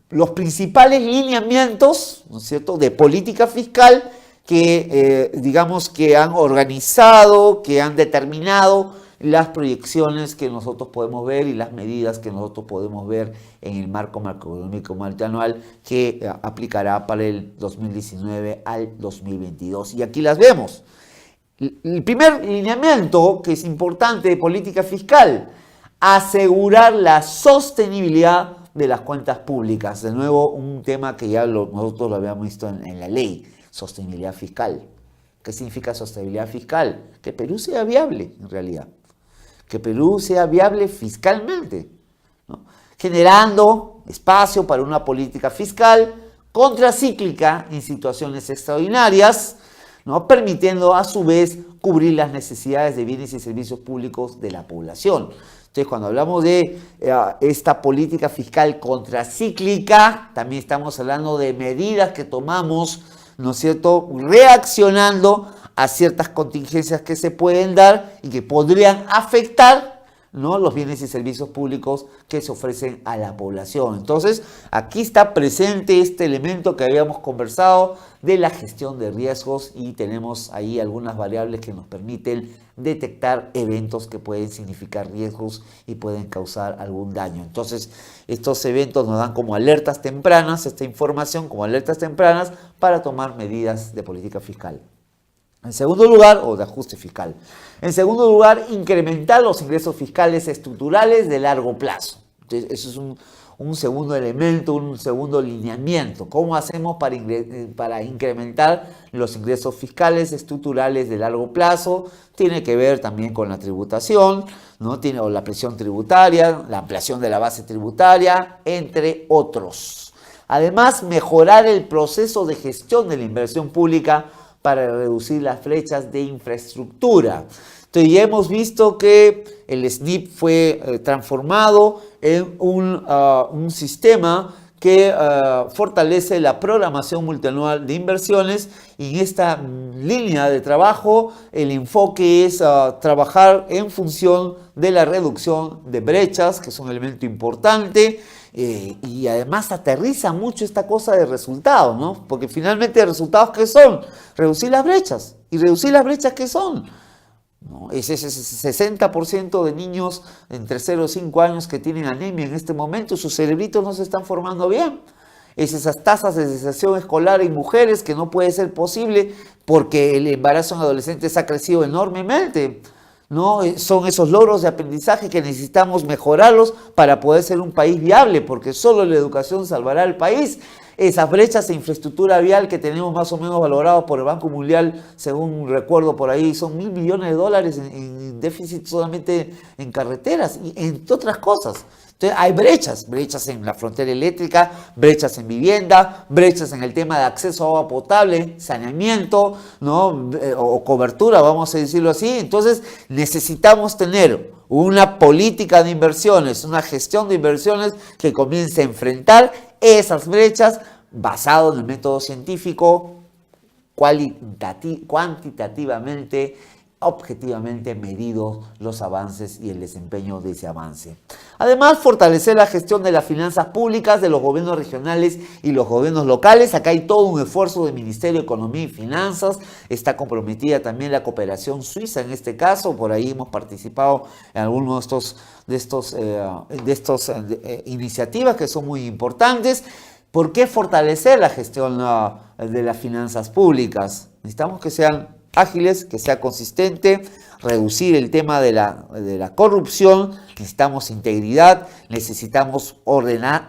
los principales lineamientos, ¿no es cierto?, de política fiscal que, digamos, que han organizado, que han determinado las proyecciones que nosotros podemos ver y las medidas que nosotros podemos ver en el marco macroeconómico multianual que aplicará para el 2019 al 2022. Y aquí las vemos. El primer lineamiento, que es importante, de política fiscal: asegurar la sostenibilidad de las cuentas públicas. De nuevo, un tema que ya nosotros lo habíamos visto en la ley, sostenibilidad fiscal. ¿Qué significa sostenibilidad fiscal? Que Perú sea viable, en realidad. Que Perú sea viable fiscalmente, ¿no? Generando espacio para una política fiscal contracíclica en situaciones extraordinarias, ¿no? Permitiendo a su vez cubrir las necesidades de bienes y servicios públicos de la población. Entonces, cuando hablamos de esta política fiscal contracíclica, también estamos hablando de medidas que tomamos, ¿no es cierto?, reaccionando a ciertas contingencias que se pueden dar y que podrían afectar, ¿no?, los bienes y servicios públicos que se ofrecen a la población. Entonces, aquí está presente este elemento que habíamos conversado de la gestión de riesgos y tenemos ahí algunas variables que nos permiten detectar eventos que pueden significar riesgos y pueden causar algún daño. Entonces, estos eventos nos dan como alertas tempranas, esta información como alertas tempranas para tomar medidas de política fiscal. En segundo lugar, o de ajuste fiscal. En segundo lugar, incrementar los ingresos fiscales estructurales de largo plazo. Entonces, eso es un segundo elemento, un segundo lineamiento. ¿Cómo hacemos para incrementar los ingresos fiscales estructurales de largo plazo? Tiene que ver también con la tributación, ¿no? O la presión tributaria, la ampliación de la base tributaria, entre otros. Además, mejorar el proceso de gestión de la inversión pública para reducir las brechas de infraestructura. Entonces ya hemos visto que el SNIP fue transformado en un sistema que fortalece la programación multianual de inversiones y en esta línea de trabajo el enfoque es trabajar en función de la reducción de brechas, que es un elemento importante. Y además aterriza mucho esta cosa de resultados, ¿no? Porque finalmente resultados ¿qué son? Reducir las brechas. ¿Y reducir las brechas qué son? ¿No? Ese 60% de niños entre 0 y 5 años que tienen anemia en este momento, sus cerebritos no se están formando bien. Es esas tasas de deserción escolar en mujeres que no puede ser posible porque el embarazo en adolescentes ha crecido enormemente, ¿no? Son esos logros de aprendizaje que necesitamos mejorarlos para poder ser un país viable, porque solo la educación salvará al país. Esas brechas de infraestructura vial que tenemos más o menos valorados por el Banco Mundial, según recuerdo por ahí, son $1.000 billones en déficit solamente en carreteras y entre otras cosas. Entonces hay brechas en la frontera eléctrica, brechas en vivienda, brechas en el tema de acceso a agua potable, saneamiento, ¿no? O cobertura, vamos a decirlo así. Entonces necesitamos tener una política de inversiones, una gestión de inversiones que comience a enfrentar esas brechas basado en el método científico, cuantitativamente, objetivamente medidos los avances y el desempeño de ese avance. Además, fortalecer la gestión de las finanzas públicas de los gobiernos regionales y los gobiernos locales. Acá hay todo un esfuerzo del Ministerio de Economía y Finanzas. Está comprometida también la cooperación suiza en este caso. Por ahí hemos participado en algunos de estos iniciativas que son muy importantes. ¿Por qué fortalecer la gestión de las finanzas públicas? Necesitamos que sean ágiles, que sea consistente, reducir el tema de la corrupción, necesitamos integridad, necesitamos ordenar,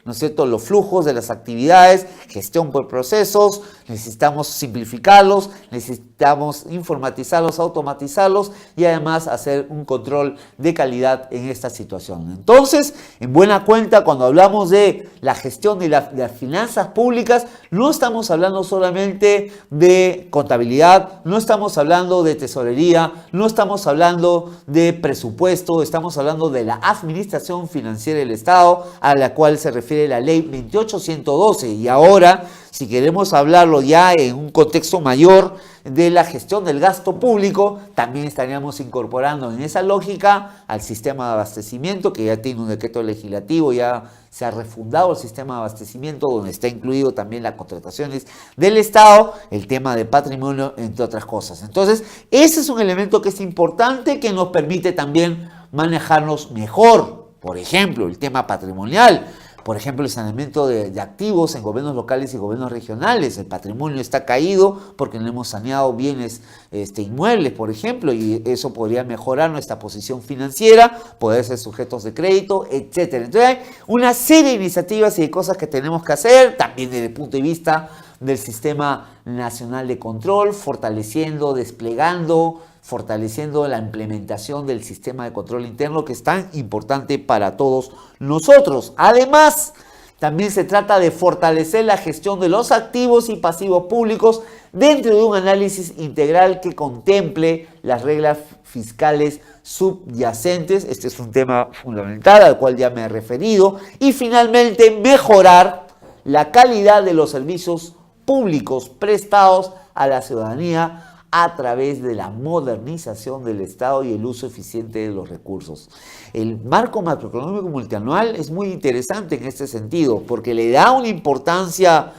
¿no es cierto?, los flujos de las actividades, gestión por procesos, necesitamos simplificarlos, necesitamos informatizarlos, automatizarlos y además hacer un control de calidad en esta situación. Entonces, en buena cuenta, cuando hablamos de la gestión de las finanzas públicas, no estamos hablando solamente de contabilidad, no estamos hablando de tesorería, no estamos hablando de presupuesto, estamos hablando de la administración financiera del Estado, a la cual se refiere la ley 28112. Y ahora, si queremos hablarlo ya en un contexto mayor de la gestión del gasto público, también estaríamos incorporando en esa lógica al sistema de abastecimiento, que ya tiene un decreto legislativo, ya se ha refundado el sistema de abastecimiento, donde está incluido también las contrataciones del Estado, el tema de patrimonio, entre otras cosas. Entonces, ese es un elemento que es importante, que nos permite también manejarnos mejor. Por ejemplo, el tema patrimonial. por ejemplo, el saneamiento de activos en gobiernos locales y gobiernos regionales. El patrimonio está caído porque no hemos saneado bienes inmuebles, por ejemplo, y eso podría mejorar nuestra posición financiera, poder ser sujetos de crédito, etcétera. Entonces hay una serie de iniciativas y de cosas que tenemos que hacer, también desde el punto de vista del Sistema Nacional de Control, fortaleciendo, desplegando, fortaleciendo la implementación del sistema de control interno que es tan importante para todos nosotros. Además, también se trata de fortalecer la gestión de los activos y pasivos públicos dentro de un análisis integral que contemple las reglas fiscales subyacentes. Este es un tema fundamental al cual ya me he referido. Y finalmente, mejorar la calidad de los servicios públicos prestados a la ciudadanía a través de la modernización del Estado y el uso eficiente de los recursos. El marco macroeconómico multianual es muy interesante en este sentido porque le da una importancia,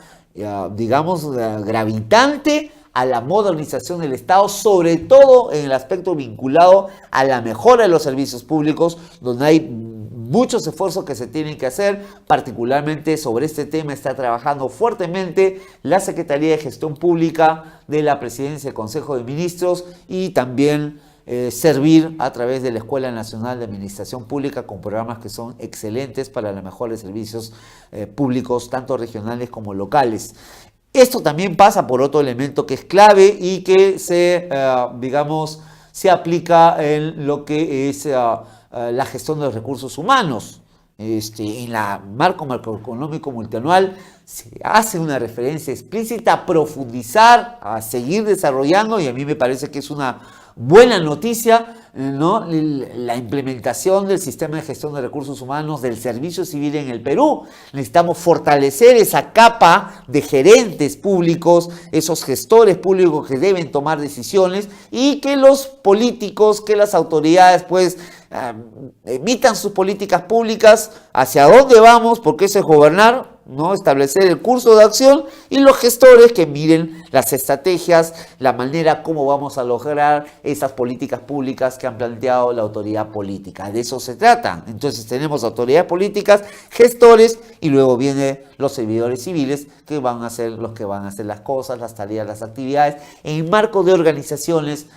digamos, gravitante a la modernización del Estado, sobre todo en el aspecto vinculado a la mejora de los servicios públicos, donde hay muchos esfuerzos que se tienen que hacer. Particularmente sobre este tema está trabajando fuertemente la Secretaría de Gestión Pública de la Presidencia del Consejo de Ministros y también servir a través de la Escuela Nacional de Administración Pública con programas que son excelentes para la mejora de servicios públicos, tanto regionales como locales. Esto también pasa por otro elemento que es clave y que se aplica en lo que es la gestión de los recursos humanos. En la marco macroeconómico multianual se hace una referencia explícita a profundizar, a seguir desarrollando, y a mí me parece que es una buena noticia, ¿no?, la implementación del sistema de gestión de recursos humanos del servicio civil en el Perú. Necesitamos fortalecer esa capa de gerentes públicos, esos gestores públicos que deben tomar decisiones, y que los políticos, que las autoridades pues emitan sus políticas públicas, hacia dónde vamos, porque eso es gobernar, ¿no?, establecer el curso de acción, y los gestores que miren las estrategias, la manera como vamos a lograr esas políticas públicas que han planteado la autoridad política. De eso se trata. Entonces tenemos autoridades políticas, gestores, y luego vienen los servidores civiles que van a ser los que van a hacer las cosas, las tareas, las actividades, en el marco de organizaciones,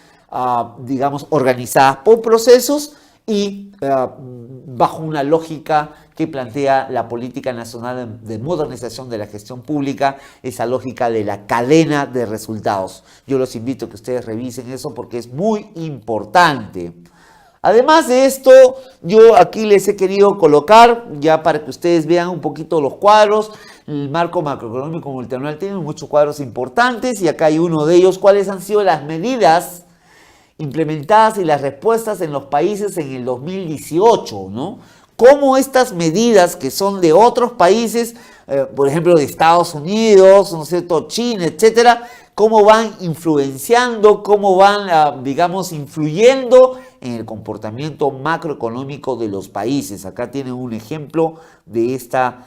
organizadas por procesos y bajo una lógica que plantea la Política Nacional de Modernización de la Gestión Pública, esa lógica de la cadena de resultados. Yo los invito a que ustedes revisen eso porque es muy importante. Además de esto, yo aquí les he querido colocar, ya para que ustedes vean un poquito los cuadros. El marco macroeconómico multianual tiene muchos cuadros importantes y acá hay uno de ellos. ¿Cuáles han sido las medidas implementadas y las respuestas en los países en el 2018, ¿no? Cómo estas medidas que son de otros países, por ejemplo de Estados Unidos, ¿no es cierto?, China, etcétera, cómo van influenciando, cómo van, influyendo en el comportamiento macroeconómico de los países. Acá tienen un ejemplo de esta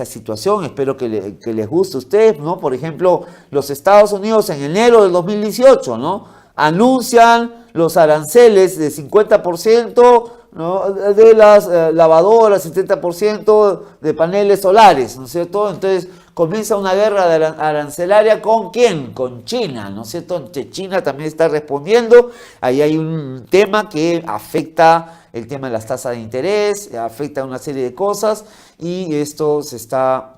situación, espero que les guste a ustedes, ¿no? Por ejemplo, los Estados Unidos en enero del 2018, ¿no?, anuncian los aranceles de 50%, ¿no?, de las lavadoras, 70% de paneles solares, ¿no es cierto? Entonces comienza una guerra arancelaria ¿con quién? Con China, ¿no es cierto? China también está respondiendo. Ahí hay un tema que afecta el tema de las tasas de interés, afecta una serie de cosas, y esto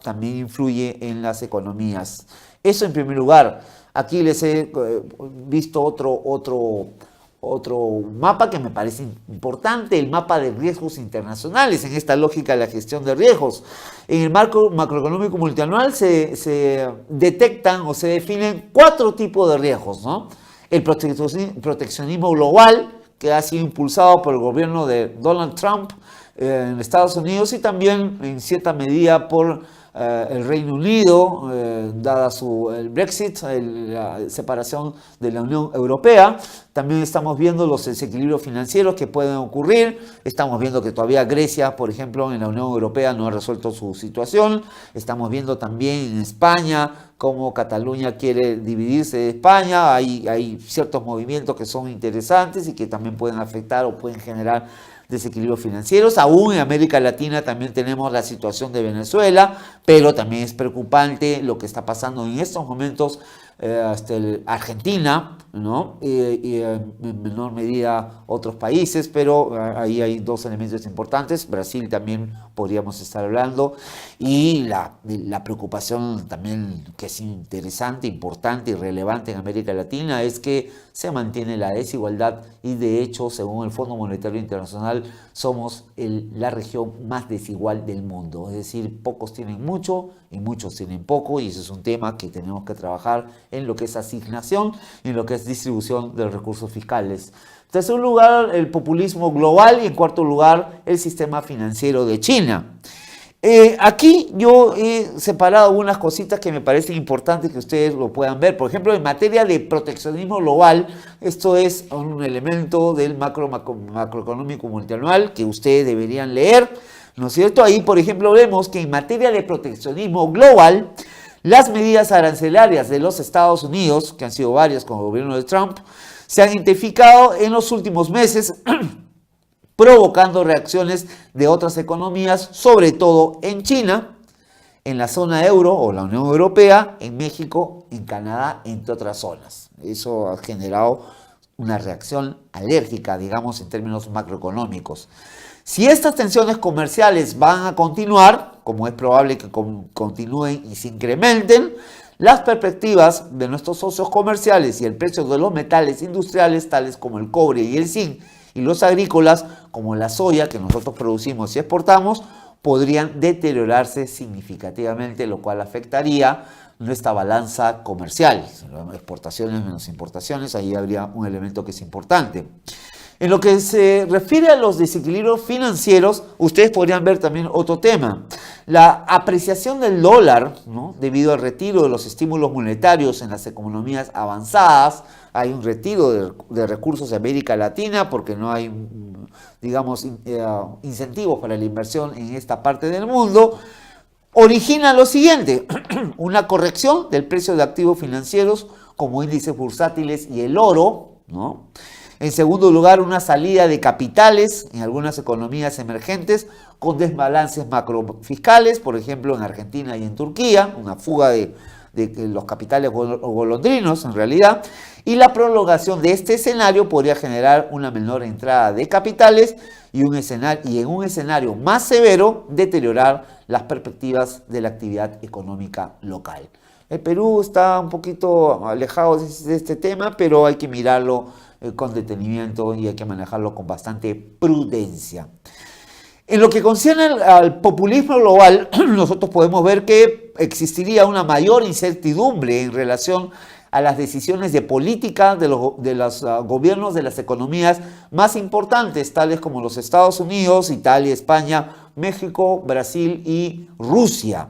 también influye en las economías. Eso en primer lugar. Aquí les he visto otro mapa que me parece importante, el mapa de riesgos internacionales, en esta lógica de la gestión de riesgos. En el marco macroeconómico multianual se detectan o se definen 4 tipos de riesgos, ¿no? El proteccionismo global, que ha sido impulsado por el gobierno de Donald Trump en Estados Unidos, y también en cierta medida por el Reino Unido, dada el Brexit, la separación de la Unión Europea. También estamos viendo los desequilibrios financieros que pueden ocurrir. Estamos viendo que todavía Grecia, por ejemplo, en la Unión Europea no ha resuelto su situación. Estamos viendo también en España cómo Cataluña quiere dividirse de España. Hay ciertos movimientos que son interesantes y que también pueden afectar o pueden generar desequilibrios financieros. Aún en América Latina también tenemos la situación de Venezuela, pero también es preocupante lo que está pasando en estos momentos Argentina, ¿no? Y en menor medida otros países, pero ahí hay dos elementos importantes. Brasil también podríamos estar hablando, y la preocupación también que es interesante, importante y relevante en América Latina es que se mantiene la desigualdad, y de hecho, según el Fondo Monetario Internacional, somos la región más desigual del mundo. Es decir, pocos tienen mucho y muchos tienen poco, y ese es un tema que tenemos que trabajar en lo que es asignación y en lo que es distribución de los recursos fiscales. En tercer lugar, el populismo global, y en cuarto lugar, el sistema financiero de China. Aquí yo he separado algunas cositas que me parecen importantes que ustedes lo puedan ver. Por ejemplo, en materia de proteccionismo global, esto es un elemento del macroeconómico multianual que ustedes deberían leer, ¿no es cierto? Ahí, por ejemplo, vemos que en materia de proteccionismo global, las medidas arancelarias de los Estados Unidos, que han sido varias con el gobierno de Trump, se han intensificado en los últimos meses, provocando reacciones de otras economías, sobre todo en China, en la zona euro o la Unión Europea, en México, en Canadá, entre otras zonas. Eso ha generado una reacción alérgica, digamos, en términos macroeconómicos. Si estas tensiones comerciales van a continuar, como es probable que continúen y se incrementen, las perspectivas de nuestros socios comerciales y el precio de los metales industriales, tales como el cobre y el zinc, y los agrícolas, como la soya que nosotros producimos y exportamos, podrían deteriorarse significativamente, lo cual afectaría nuestra balanza comercial. Exportaciones menos importaciones, ahí habría un elemento que es importante. En lo que se refiere a los desequilibrios financieros, ustedes podrían ver también otro tema. La apreciación del dólar, ¿no? Debido al retiro de los estímulos monetarios en las economías avanzadas, hay un retiro de recursos de América Latina porque no hay, digamos, incentivos para la inversión en esta parte del mundo, origina lo siguiente: una corrección del precio de activos financieros como índices bursátiles y el oro, ¿no? En segundo lugar, una salida de capitales en algunas economías emergentes con desbalances macrofiscales, por ejemplo en Argentina y en Turquía, una fuga de los capitales golondrinos en realidad, y la prolongación de este escenario podría generar una menor entrada de capitales y en un escenario más severo deteriorar las perspectivas de la actividad económica local. El Perú está un poquito alejado de este tema, pero hay que mirarlo con detenimiento y hay que manejarlo con bastante prudencia. En lo que concierne al populismo global, nosotros podemos ver que existiría una mayor incertidumbre en relación a las decisiones de política de los gobiernos de las economías más importantes, tales como los Estados Unidos, Italia, España, México, Brasil y Rusia.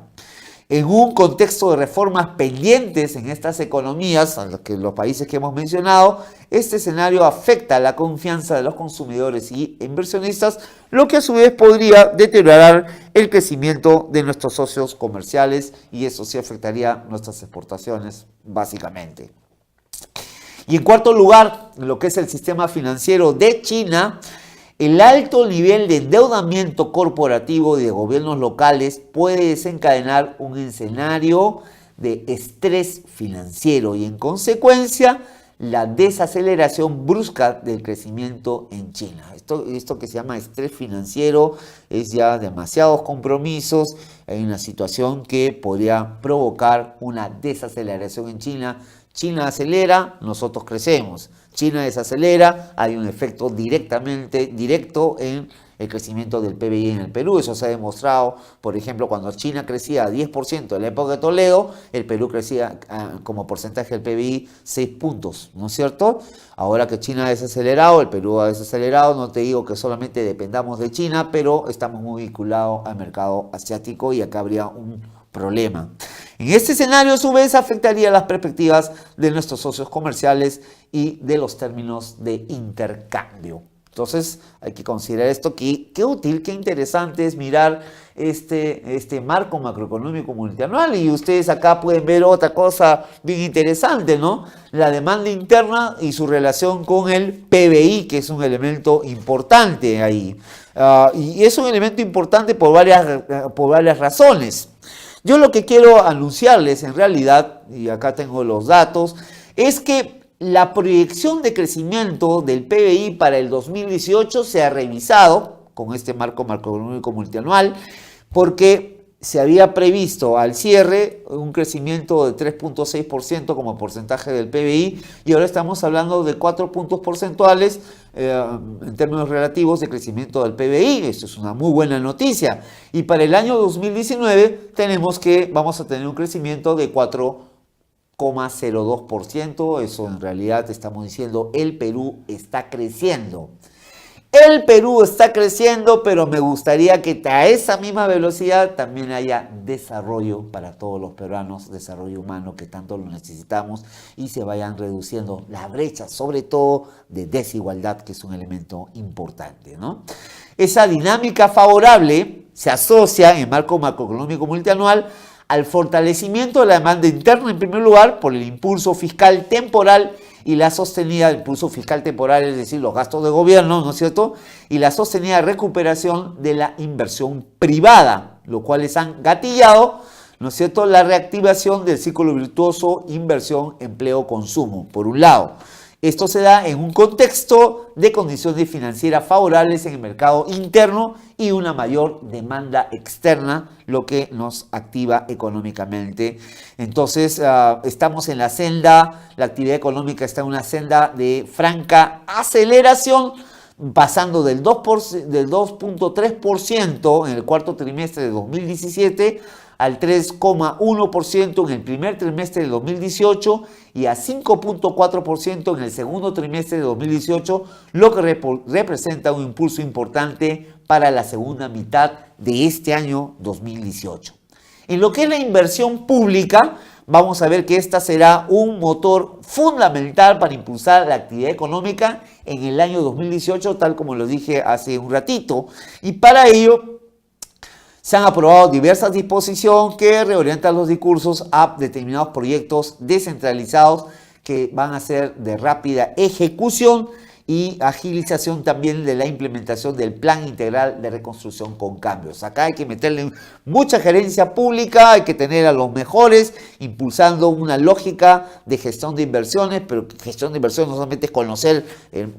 En un contexto de reformas pendientes en estas economías, los países que hemos mencionado, este escenario afecta la confianza de los consumidores y inversionistas, lo que a su vez podría deteriorar el crecimiento de nuestros socios comerciales, y eso sí afectaría nuestras exportaciones básicamente. Y en cuarto lugar, lo que es el sistema financiero de China, el alto nivel de endeudamiento corporativo y de gobiernos locales puede desencadenar un escenario de estrés financiero y, en consecuencia, la desaceleración brusca del crecimiento en China. Esto que se llama estrés financiero es ya demasiados compromisos, hay una situación que podría provocar una desaceleración en China. China acelera, nosotros crecemos. China desacelera, hay un efecto directo en el crecimiento del PBI en el Perú. Eso se ha demostrado, por ejemplo, cuando China crecía a 10% en la época de Toledo, el Perú crecía como porcentaje del PBI 6 puntos, ¿no es cierto? Ahora que China ha desacelerado, el Perú ha desacelerado, no te digo que solamente dependamos de China, pero estamos muy vinculados al mercado asiático y acá habría un problema. En este escenario, a su vez, afectaría las perspectivas de nuestros socios comerciales y de los términos de intercambio. Entonces hay que considerar esto, qué útil, qué interesante es mirar este marco macroeconómico multianual. Y ustedes acá pueden ver otra cosa bien interesante, ¿no? La demanda interna y su relación con el PBI, que es un elemento importante ahí. Y es un elemento importante por varias razones. Yo lo que quiero anunciarles en realidad, y acá tengo los datos, es que la proyección de crecimiento del PBI para el 2018 se ha revisado con este marco macroeconómico multianual, porque se había previsto al cierre un crecimiento de 3.6% como porcentaje del PBI, y ahora estamos hablando de 4 puntos porcentuales en términos relativos de crecimiento del PBI. Esto es una muy buena noticia. Y para el año 2019 vamos a tener un crecimiento de 4,02%. Eso en realidad estamos diciendo, el Perú está creciendo. El Perú está creciendo, pero me gustaría que a esa misma velocidad también haya desarrollo para todos los peruanos, desarrollo humano que tanto lo necesitamos, y se vayan reduciendo las brechas, sobre todo de desigualdad, que es un elemento importante, ¿no? Esa dinámica favorable se asocia en el marco macroeconómico multianual al fortalecimiento de la demanda interna, en primer lugar, por el impulso fiscal temporal y la sostenida, impulso fiscal temporal, es decir, los gastos de gobierno, ¿no es cierto? Y la sostenida recuperación de la inversión privada, lo cual les han gatillado, ¿no es cierto?, la reactivación del ciclo virtuoso inversión, empleo, consumo, por un lado. Esto se da en un contexto de condiciones financieras favorables en el mercado interno y una mayor demanda externa, lo que nos activa económicamente. Entonces, estamos en la senda, la actividad económica está en una senda de franca aceleración, pasando del 2.3% en el cuarto trimestre de 2017 al 3,1% en el primer trimestre de 2018 y a 5,4% en el segundo trimestre de 2018, lo que representa un impulso importante para la segunda mitad de este año 2018. En lo que es la inversión pública, vamos a ver que esta será un motor fundamental para impulsar la actividad económica en el año 2018, tal como lo dije hace un ratito, y para ello se han aprobado diversas disposiciones que reorientan los recursos a determinados proyectos descentralizados que van a ser de rápida ejecución y agilización también de la implementación del Plan Integral de Reconstrucción con Cambios. Acá hay que meterle mucha gerencia pública, hay que tener a los mejores impulsando una lógica de gestión de inversiones, pero gestión de inversiones no solamente es conocer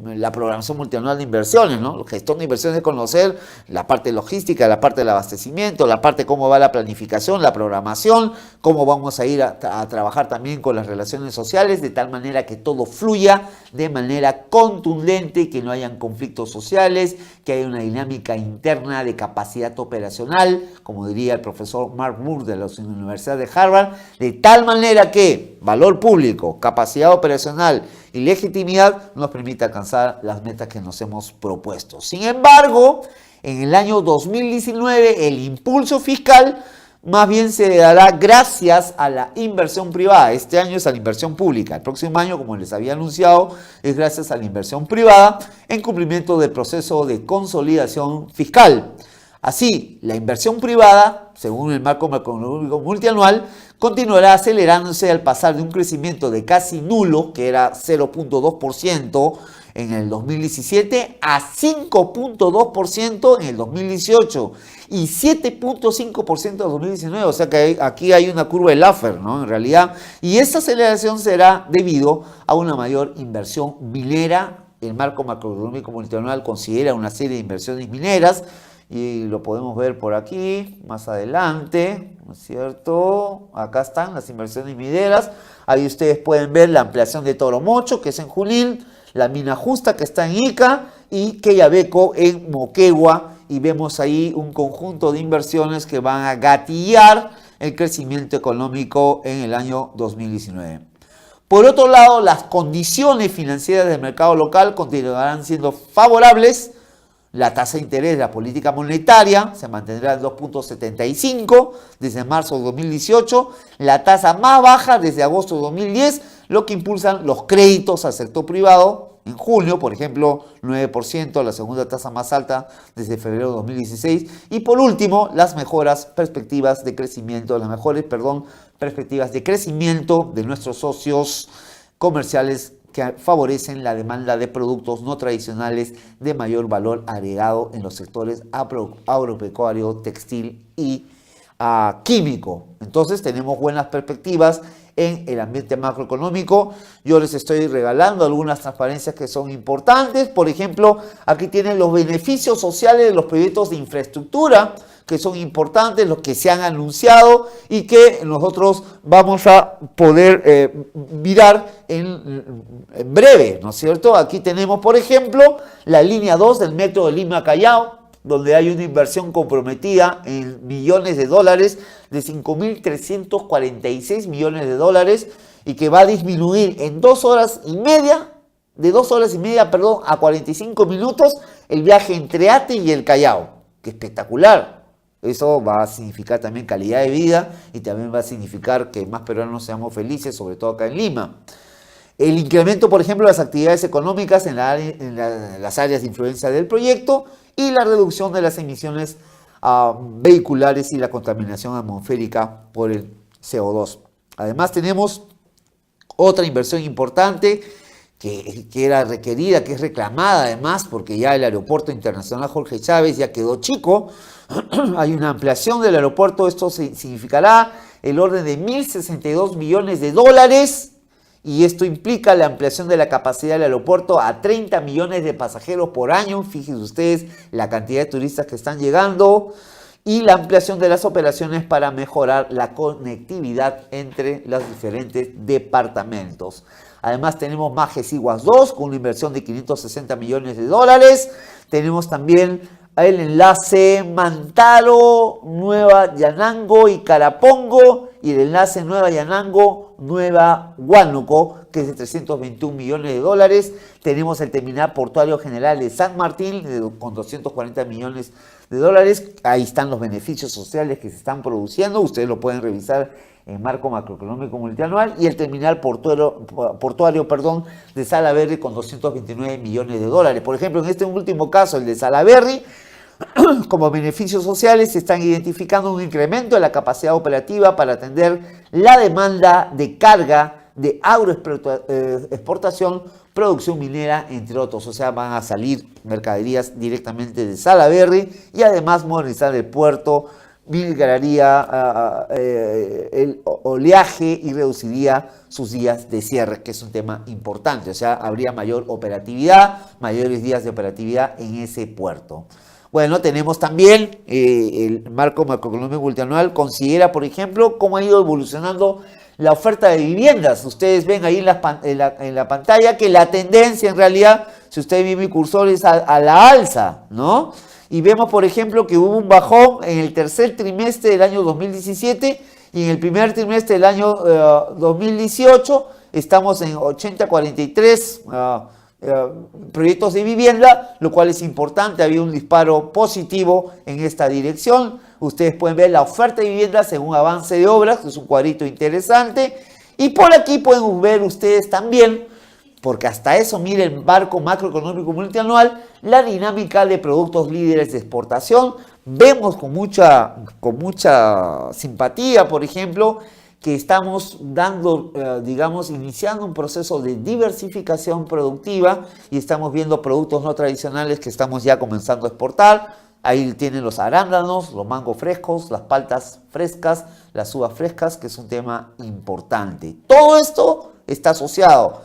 la programación multianual de inversiones, ¿no? Gestión de inversiones es conocer la parte logística, la parte del abastecimiento, la parte cómo va la planificación, la programación, cómo vamos a ir a trabajar también con las relaciones sociales, de tal manera que todo fluya de manera contundente, que no hayan conflictos sociales, que haya una dinámica interna de capacidad operacional, como diría el profesor Mark Moore de la Universidad de Harvard, de tal manera que valor público, capacidad operacional y legitimidad nos permita alcanzar las metas que nos hemos propuesto. Sin embargo, en el año 2019 el impulso fiscal más bien se dará gracias a la inversión privada. Este año es a la inversión pública. El próximo año, como les había anunciado, es gracias a la inversión privada en cumplimiento del proceso de consolidación fiscal. Así, la inversión privada, según el marco macroeconómico multianual, continuará acelerándose al pasar de un crecimiento de casi nulo, que era 0.2% en el 2017, a 5.2% en el 2018 y 7.5% en el 2019. O sea que aquí hay una curva de Laffer, ¿no? En realidad. Y esta aceleración será debido a una mayor inversión minera. El marco macroeconómico multianual considera una serie de inversiones mineras, y lo podemos ver por aquí, más adelante, ¿no es cierto? Acá están las inversiones mineras. Ahí ustedes pueden ver la ampliación de Toromocho, que es en Junín, la mina Justa, que está en Ica, y Quellaveco en Moquegua. Y vemos ahí un conjunto de inversiones que van a gatillar el crecimiento económico en el año 2019. Por otro lado, las condiciones financieras del mercado local continuarán siendo favorables. La tasa de interés de la política monetaria se mantendrá en 2.75 desde marzo de 2018, la tasa más baja desde agosto de 2010, lo que impulsan los créditos al sector privado en junio, por ejemplo, 9%, la segunda tasa más alta desde febrero de 2016. Y por último, las mejores perspectivas de crecimiento de nuestros socios comerciales que favorecen la demanda de productos no tradicionales de mayor valor agregado en los sectores agropecuario, textil y químico. Entonces tenemos buenas perspectivas en el ambiente macroeconómico. Yo les estoy regalando algunas transparencias que son importantes. Por ejemplo, aquí tienen los beneficios sociales de los proyectos de infraestructura que son importantes, los que se han anunciado y que nosotros vamos a poder mirar en breve, ¿no es cierto? Aquí tenemos, por ejemplo, la línea 2 del metro de Lima-Callao, donde hay una inversión comprometida en millones de dólares, de 5.346 millones de dólares, y que va a disminuir en 2 horas y media, a 45 minutos, el viaje entre Ate y el Callao. ¡Qué espectacular! Eso va a significar también calidad de vida y también va a significar que más peruanos seamos felices, sobre todo acá en Lima. El incremento, por ejemplo, de las actividades económicas en las áreas de influencia del proyecto y la reducción de las emisiones vehiculares y la contaminación atmosférica por el CO2. Además, tenemos otra inversión importante que era requerida, que es reclamada además, porque ya el aeropuerto internacional Jorge Chávez ya quedó chico. Hay una ampliación del aeropuerto, esto significará el orden de 1.062 millones de dólares, y esto implica la ampliación de la capacidad del aeropuerto a 30 millones de pasajeros por año. Fíjense ustedes la cantidad de turistas que están llegando, y la ampliación de las operaciones para mejorar la conectividad entre los diferentes departamentos. Además tenemos Majes-Iguas 2 con una inversión de 560 millones de dólares. Tenemos también el enlace Mantaro, Nueva Yanango y Carapongo, y el enlace Nueva Yanango, Nueva Huánuco, que es de 321 millones de dólares. Tenemos el terminal portuario general de San Martín con 240 millones de dólares. Ahí están los beneficios sociales que se están produciendo. Ustedes lo pueden revisar en marco macroeconómico multianual. Y el terminal portuario de Salaberry con 229 millones de dólares. Por ejemplo, en este último caso, el de Salaberry, como beneficios sociales se están identificando un incremento de la capacidad operativa para atender la demanda de carga de agroexportación, producción minera, entre otros. O sea, van a salir mercaderías directamente de Salaberry, y además modernizar el puerto, migraría el oleaje y reduciría sus días de cierre, que es un tema importante. O sea, habría mayor operatividad, mayores días de operatividad en ese puerto. Bueno, tenemos también el marco macroeconómico multianual considera, por ejemplo, cómo ha ido evolucionando la oferta de viviendas. Ustedes ven ahí en la pantalla que la tendencia en realidad, si ustedes ven mi cursor, es a la alza, ¿no? Y vemos, por ejemplo, que hubo un bajón en el tercer trimestre del año 2017 y en el primer trimestre del año 2018 estamos en 80-43 proyectos de vivienda, lo cual es importante. Había un disparo positivo en esta dirección. Ustedes pueden ver la oferta de vivienda según avance de obras, que es un cuadrito interesante. Y por aquí pueden ver ustedes también, porque hasta eso, miren, el marco macroeconómico multianual, la dinámica de productos líderes de exportación. Vemos con mucha simpatía, por ejemplo, que estamos iniciando un proceso de diversificación productiva, y estamos viendo productos no tradicionales que estamos ya comenzando a exportar. Ahí tienen los arándanos, los mangos frescos, las paltas frescas, las uvas frescas, que es un tema importante. Todo esto está asociado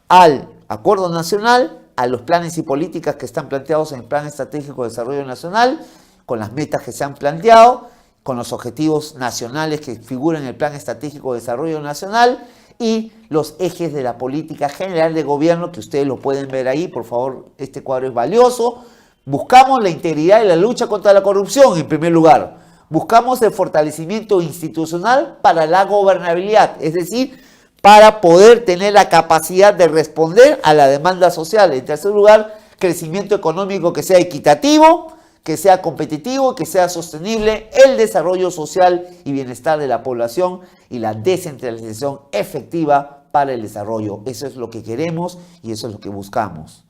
al acuerdo nacional, a los planes y políticas que están planteados en el Plan Estratégico de Desarrollo Nacional, con las metas que se han planteado, con los objetivos nacionales que figuran en el Plan Estratégico de Desarrollo Nacional y los ejes de la política general de gobierno, que ustedes lo pueden ver ahí. Por favor, este cuadro es valioso. Buscamos la integridad y la lucha contra la corrupción en primer lugar. Buscamos el fortalecimiento institucional para la gobernabilidad, es decir, para poder tener la capacidad de responder a la demanda social. En tercer lugar, crecimiento económico que sea equitativo, que sea competitivo, que sea sostenible, el desarrollo social y bienestar de la población y la descentralización efectiva para el desarrollo. Eso es lo que queremos y eso es lo que buscamos.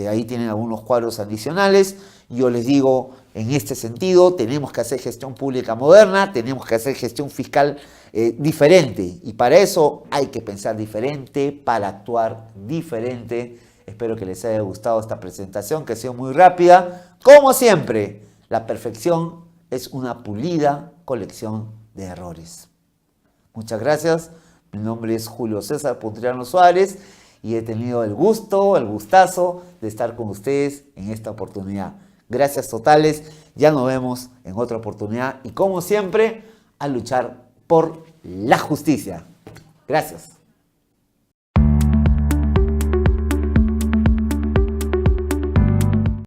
Ahí tienen algunos cuadros adicionales. Yo les digo, en este sentido, tenemos que hacer gestión pública moderna, tenemos que hacer gestión fiscal diferente. Y para eso hay que pensar diferente, para actuar diferente. Espero que les haya gustado esta presentación, que ha sido muy rápida. Como siempre, la perfección es una pulida colección de errores. Muchas gracias. Mi nombre es Julio César Puntriano Suárez y he tenido el gustazo de estar con ustedes en esta oportunidad. Gracias totales. Ya nos vemos en otra oportunidad y como siempre, a luchar por la justicia. Gracias.